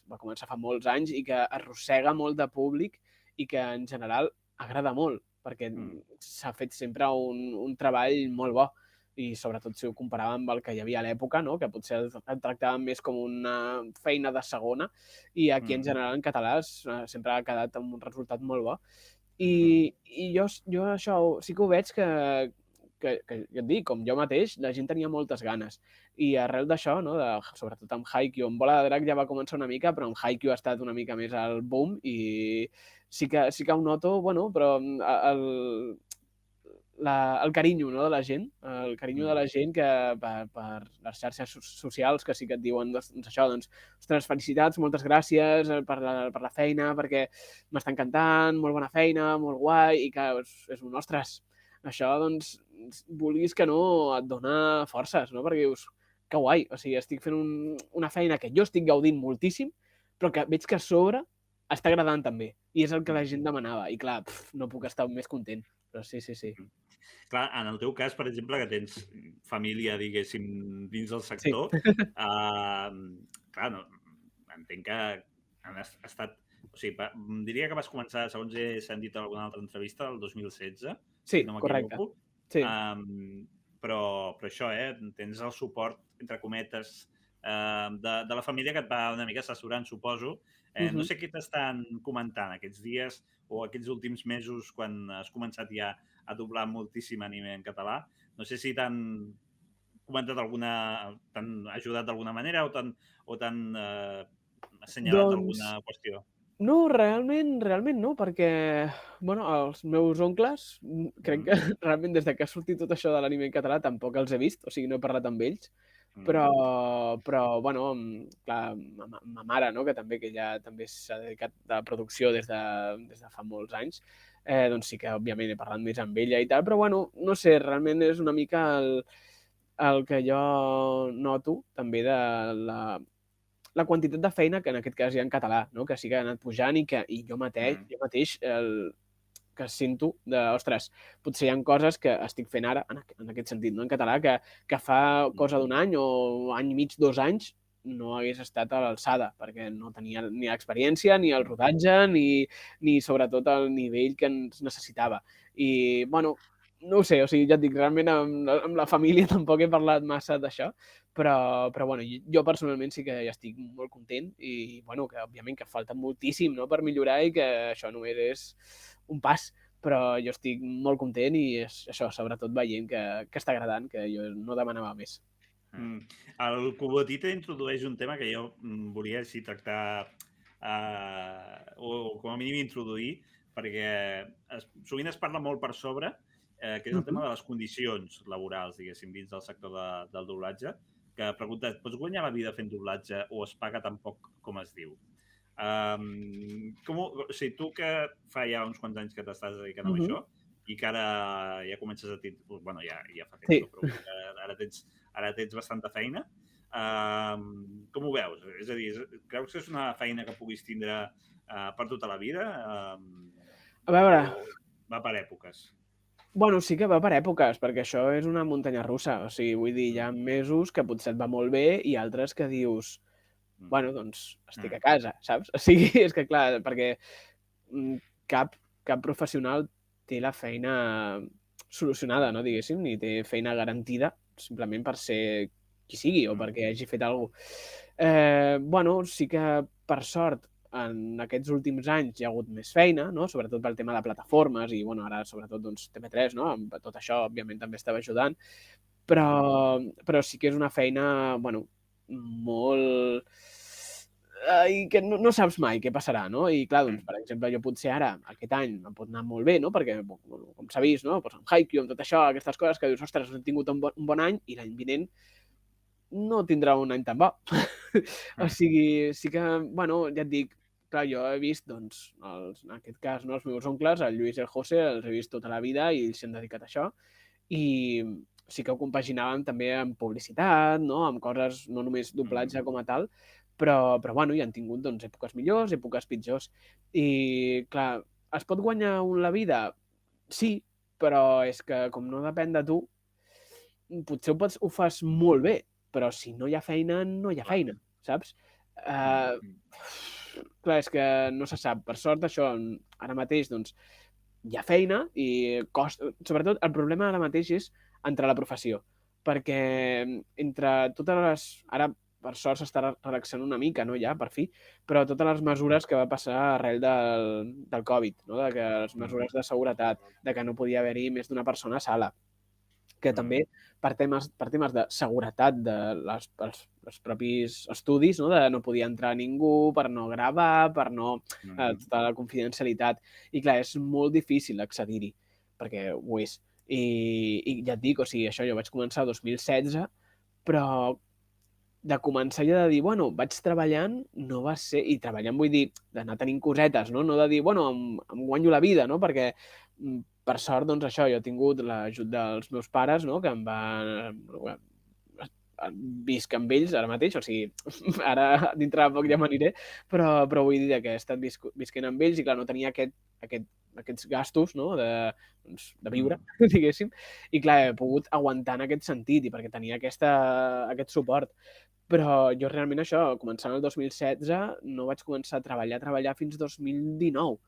va començar fa molts anys i que arrossega molt de públic i que en general agrada molt, perquè s'ha fet sempre un treball molt bo. I sobretot si ho comparàvem amb el que hi havia a l'època, no? Que potser el tractàvem més com una feina de segona, i aquí en general en català sempre ha quedat amb un resultat molt bo. I jo això sí que ho veig que et dic, com jo mateix, la gent tenia moltes ganes. I arrel d'això, no? Sobretot amb Haikyuu, amb Bola de Drac ja va començar una mica, però amb Haikyuu ha estat una mica més al boom i sí que ho noto, bueno, però el carinyo, no, de la gent, el carinyo de la gent que per les xarxes socials que sí que et diuen això, doncs, ostres, felicitats, moltes gràcies per la feina, perquè m'està encantant, molt bona feina, molt guai, i que és un, ostres, això, doncs, vulguis que no, et dona forces, no? Perquè dius, que guai, o sigui, estic fent una feina que jo estic gaudint moltíssim, però que veig que a sobre està agradant també, i és el que la gent demanava, i clar, no puc estar més content, però sí. Clar, en el teu cas, per exemple, que tens família, diguéssim, dins del sector, clar, entenc que han estat... O sigui, diria que vas començar, segons s'ha dit en alguna altra entrevista, el 2016. Sí, no correcte. Sí. Però això, tens el suport, entre cometes, de la família que et va una mica assessorant, suposo. No sé què t'estan comentant aquests dies o aquests últims mesos quan has començat ja a doblar moltíssim anime en català. No sé si t'han comentat t'han ajudat d'alguna manera o t'han assenyalat alguna qüestió. No, realment no, perquè, bueno, els meus oncles, crec que realment des que ha sortit tot això de l'anime en català tampoc els he vist, o sigui, no he parlat amb ells, però bueno, clar, ma mare, no?, que ella també s'ha dedicat a la producció des de fa molts anys, doncs sí que, òbviament, he parlat més amb ella i tal, però, bueno, no sé, realment és una mica el que jo noto també de la quantitat de feina que en aquest cas hi ha en català, no?, que sí que ha anat pujant i jo mateix que sento de, ostres, potser hi ha coses que estic fent ara, en aquest sentit, no?, en català, que fa cosa d'un any o any i mig, 2 anys, no hagués estat a l'alçada, perquè no tenia ni l'experiència, ni el rodatge, ni sobretot el nivell que ens necessitava. I, bueno, no ho sé, o sigui, ja et dic, realment amb la família tampoc he parlat massa d'això, però bueno, jo personalment sí que ja estic molt content i, bueno, que òbviament que falta moltíssim, no?, per millorar i que això només és un pas, però jo estic molt content i és això, sobretot veient que està agradant, que jo no demanava més. El Cubotita introdueix un tema que jo volia així tractar o com a mínim introduir, perquè sovint es parla molt per sobre, que és el tema de les condicions laborals, diguéssim, dins del sector del doblatge, que pregunta, pots guanyar la vida fent doblatge o es paga tan poc com es diu? O sigui, tu que fa ja uns quants anys que t'estàs dedicant a això i que ara ja comences a tenir... Bueno, ja fa temps, però ara tens bastanta feina. Com ho veus? És a dir, creus que és una feina que puguis tindre per tota la vida? A veure... Va per èpoques. Bueno, sí que va per èpoques, perquè això és una muntanya russa. O sigui, vull dir, hi ha mesos que potser et va molt bé i altres que dius, bueno, doncs estic a casa, saps? O sigui, és que clar, perquè cap professional té la feina solucionada, no, diguéssim, ni té feina garantida simplement per ser qui sigui o perquè hagi fet alguna cosa. Bueno, sí que, per sort, en aquests últims anys hi ha hagut més feina, no?, sobretot pel tema de plataformes i, bueno, ara sobretot doncs, TV3, no?, amb tot això, òbviament, també estava ajudant, però sí que és una feina, bueno, molt... i que no saps mai què passarà, no? I clar, doncs, per exemple, jo potser ara, aquest any, em pot anar molt bé, no?, perquè, com s'ha vist, no?, doncs amb Haikyuu, amb tot això, aquestes coses que dius, ostres, he tingut un bon any i l'any vinent no tindrà un any tan bo. O sigui, sí que, bueno, ja et dic, clar, jo he vist, doncs, en aquest cas, no, els meus oncles, el Lluís i el José, els he vist tota la vida i s'han dedicat a això. I sí que ho compaginàvem també amb publicitat, no?, amb coses, no només doblatge com a tal, però bueno, hi han tingut, doncs, èpoques millors, èpoques pitjors. I, clar, es pot guanyar la vida? Sí, però és que, com no depèn de tu, potser ho fas molt bé, però si no hi ha feina, no hi ha feina, saps? Clar, és que no se sap. Per sort, això, ara mateix, doncs, hi ha feina i costa... Sobretot, el problema ara mateix és entre la professió, perquè entre totes les... Ara, per sort, s'està relaxant una mica, no, ja, per fi, però totes les mesures que va passar arrel del Covid, no?, de que les mesures de seguretat, de que no podia haver-hi més d'una persona a sala, que també per temes de seguretat dels propis estudis, no?, de no podia entrar ningú per no gravar, per no... tota la confidencialitat. I clar, és molt difícil accedir-hi, perquè ho és. I ja et dic, o sigui, això jo vaig començar el 2016, però de començar ja de dir, bueno, vaig treballant, no va ser... I treballant vull dir d'anar tenint cosetes, no? No de dir, bueno, em guanyo la vida, no? Perquè per sort, doncs això, jo he tingut l'ajut dels meus pares, no?, que em van... visc amb ells ara mateix, o sigui, ara dintre de poc ja m'aniré, però vull dir que he estat visquent amb ells i clar, no tenia aquests gastos, no?, de viure, diguéssim, i clar, he pogut aguantar en aquest sentit i perquè tenia aquest suport. Però jo realment això, començant el 2016, no vaig començar a treballar fins 2019.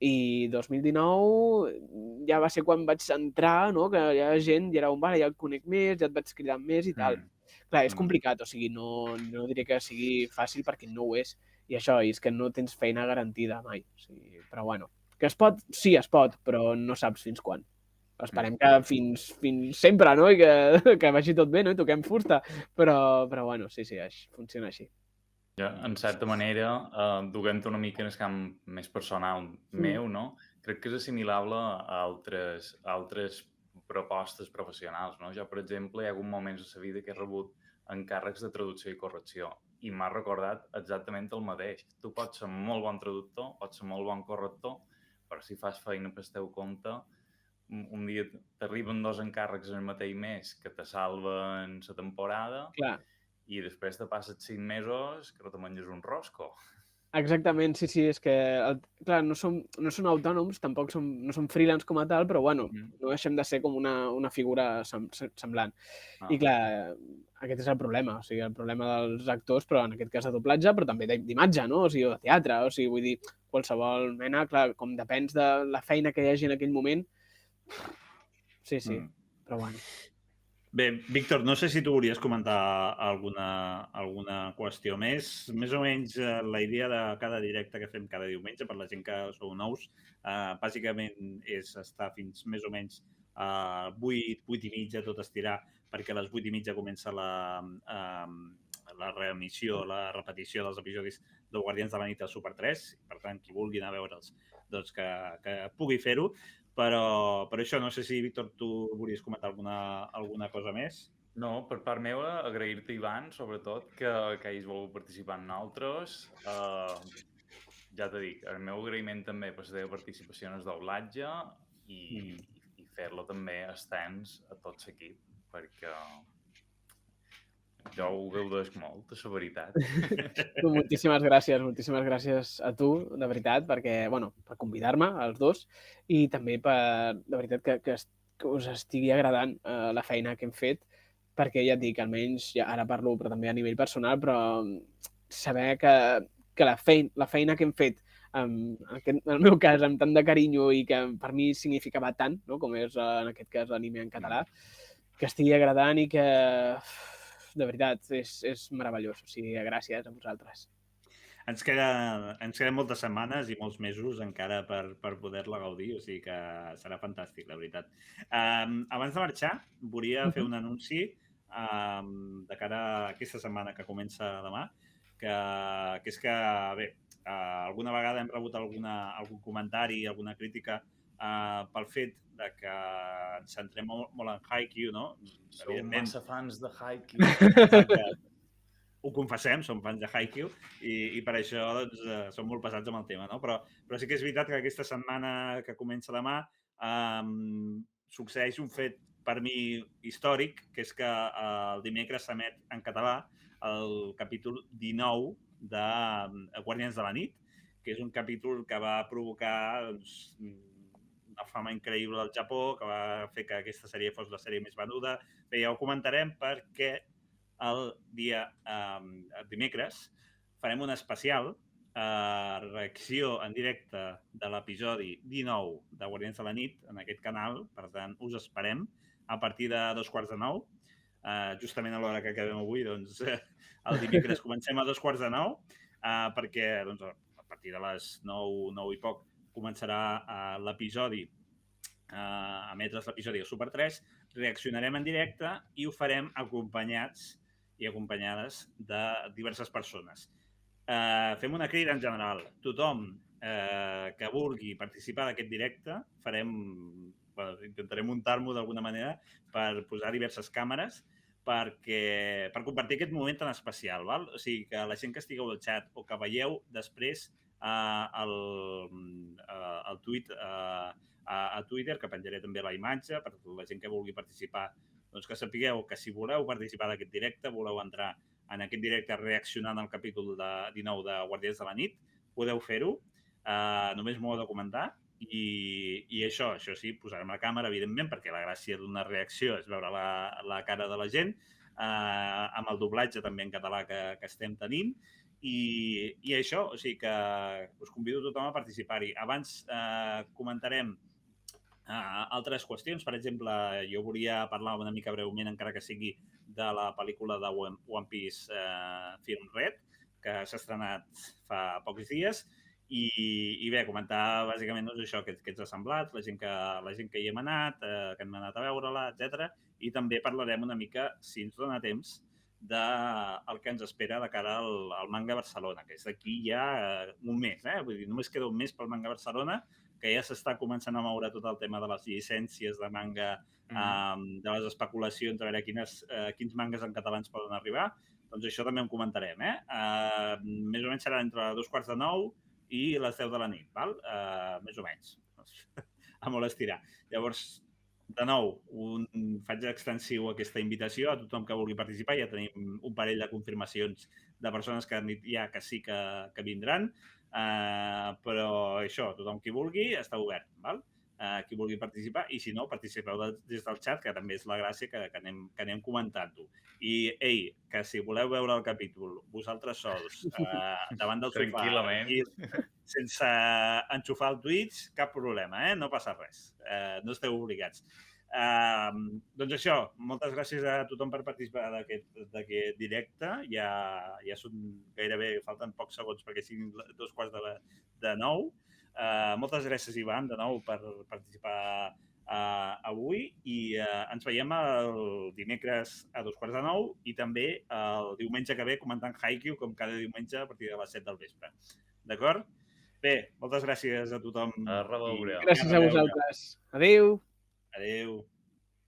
I 2019 ja va ser quan vaig entrar, no?, que hi ha gent, i era vale, ja et conec més, ja et vaig cridar més i tal. Clar, és complicat, o sigui, no diré que sigui fàcil perquè no ho és. I això, és que no tens feina garantida mai. O sigui, però bueno, que es pot? Sí, es pot, però no saps fins quan. Esperem que fins sempre, no?, i que vagi tot bé, no?, i toquem fusta. Però bueno, sí, funciona així. Ja, en certa manera, duent una mica en el camp més personal meu, no? Crec que és assimilable a altres propostes professionals, no? Jo, per exemple, hi ha hagut moments de la vida que he rebut encàrrecs de traducció i correcció i m'ha recordat exactament el mateix. Tu pots ser molt bon traductor, pots ser molt bon corrector, però si fas feina pel teu compte, un dia t'arriben 2 encàrrecs en el mateix mes que te salven la temporada. Clar. I després te passes 5 mesos que no te menges un rosco. Exactament, sí, és que, clar, no són autònoms, tampoc no som freelance com a tal, però bueno, no deixem de ser com una figura semblant. I clar, aquest és el problema, o sigui, el problema dels actors, però en aquest cas de doblatge, però també d'imatge, no? O sigui, de teatre, o sigui, vull dir, qualsevol mena, clar, com depens de la feina que hi hagi en aquell moment. Sí, però bueno. Bé, Víctor, no sé si tu volies comentar alguna qüestió més. Més o menys la idea de cada directe que fem cada diumenge, per la gent que sou nous, bàsicament és estar fins més o menys a 8 i mitja, tot estirar, perquè a les 8 i mitja comença la reemissió, la repetició dels episodis de Guardians de la Nit a Super 3. Per tant, qui vulgui anar a veure'ls, doncs que pugui fer-ho. Però això, no sé si, Víctor, tu volies comentar alguna cosa més? No, per part meva, agrair-te, Ivan, sobretot, que hagis volgut participar en nosaltres. Ja t'he dit, el meu agraïment també per la teva participació en el doblatge i fer-lo també extens a tot l'equip, perquè jo ho gaudeix molt, de la veritat. Moltíssimes gràcies a tu, de veritat, perquè, bueno, per convidar-me, als dos, i també per, de veritat, que us estigui agradant la feina que hem fet, perquè ja et dic, almenys, ja ara parlo, però també a nivell personal, però saber que la feina que hem fet, en el meu cas, amb tant de carinyo i que per mi significava tant, no? Com és, en aquest cas, l'anime en català, que estigui agradant i que, de veritat, és meravellós. O sigui, gràcies a vosaltres. Ens queden moltes setmanes i molts mesos encara per poder-la gaudir, o sigui que serà fantàstic, la veritat. Abans de marxar, volia fer un anunci de cara a aquesta setmana que comença demà, que és que, bé, alguna vegada hem rebut algun comentari, alguna crítica pel fet de que ens centrem molt en Haikyuu, no? Som massa fans de Haikyuu. Exacte. Ho confessem, som fans de Haikyuu i per això doncs, som molt pesats amb el tema, no? Però sí que és veritat que aquesta setmana que comença demà succeeix un fet per mi històric, que és que el dimecres s'emet en català el capítol 19 de Guardians de la Nit, que és un capítol que va provocar doncs, una fama increïble al Japó, que va fer que aquesta sèrie fos la sèrie més venuda. Bé, ja ho comentarem perquè el dimecres farem un especial reacció en directe de l'episodi 19 de Guardians de la Nit en aquest canal, per tant us esperem a partir de 8:45, justament a l'hora que acabem avui, doncs el dimecres comencem a 8:45 perquè doncs, a partir de les 9 i poc començarà l'episodi, emetre's l'episodi a Super 3, reaccionarem en directe i ho farem acompanyats i acompanyades de diverses persones. Fem una crida en general. Tothom que vulgui participar d'aquest directe, intentarem muntar-m'ho d'alguna manera per posar diverses càmeres per compartir aquest moment tan especial. Val? O sigui, que la gent que estigueu al xat o que veieu després el tuit a Twitter, que penjaré també la imatge, per la gent que vulgui participar, doncs que sapigueu que si voleu participar d'aquest directe, voleu entrar en aquest directe reaccionant al capítol 19 de Guardians de la Nit, podeu fer-ho, només m'ho heu de comentar, i això sí, posarem la càmera, evidentment, perquè la gràcia d'una reacció és veure la cara de la gent, amb el doblatge també en català que estem tenint, i això, o sigui que us convido a tothom a participar-hi. Abans comentarem altres qüestions. Per exemple, jo volia parlar una mica breument, encara que sigui, de la pel·lícula de One Piece Film Red, que s'ha estrenat fa pocs dies, i bé, comentar bàsicament doncs, això, què ens ha semblat, la gent que hi hem anat, que hem anat a veure-la, etc. I també parlarem una mica, si ens dona temps, del que ens espera de cara al Manga Barcelona, que és d'aquí ja un mes, vull dir, només queda un mes pel Manga Barcelona, que ja s'està començant a moure tot el tema de les llicències de manga, de les especulacions, a veure quins mangas en català ens poden arribar. Doncs això també en comentarem. Més o menys serà entre 8:45 i les 10 de la nit, més o menys. A molt estirar. Llavors, de nou, faig extensiu aquesta invitació a tothom que vulgui participar. Ja tenim un parell de confirmacions de persones que han dit ja que sí que vindran, però això, tothom qui vulgui està obert, qui vulgui participar, i si no, participeu des del xat, que també és la gràcia que anem comentant-ho. I, ei, que si voleu veure el capítol vosaltres sols, davant del sofà, sense enxufar el Twitch, cap problema, no passa res, no esteu obligats. Doncs això, moltes gràcies a tothom per participar d'aquest directe. Ja són gairebé, falten pocs segons perquè siguin 8:45. Moltes gràcies, Ivan, de nou per participar avui, i ens veiem el dimecres a 8:45 i també el diumenge que ve comentant Haikyuu, com cada diumenge a partir de les 7 del vespre. D'acord? Bé, moltes gràcies a tothom. Gràcies a vosaltres. Adéu. Adéu.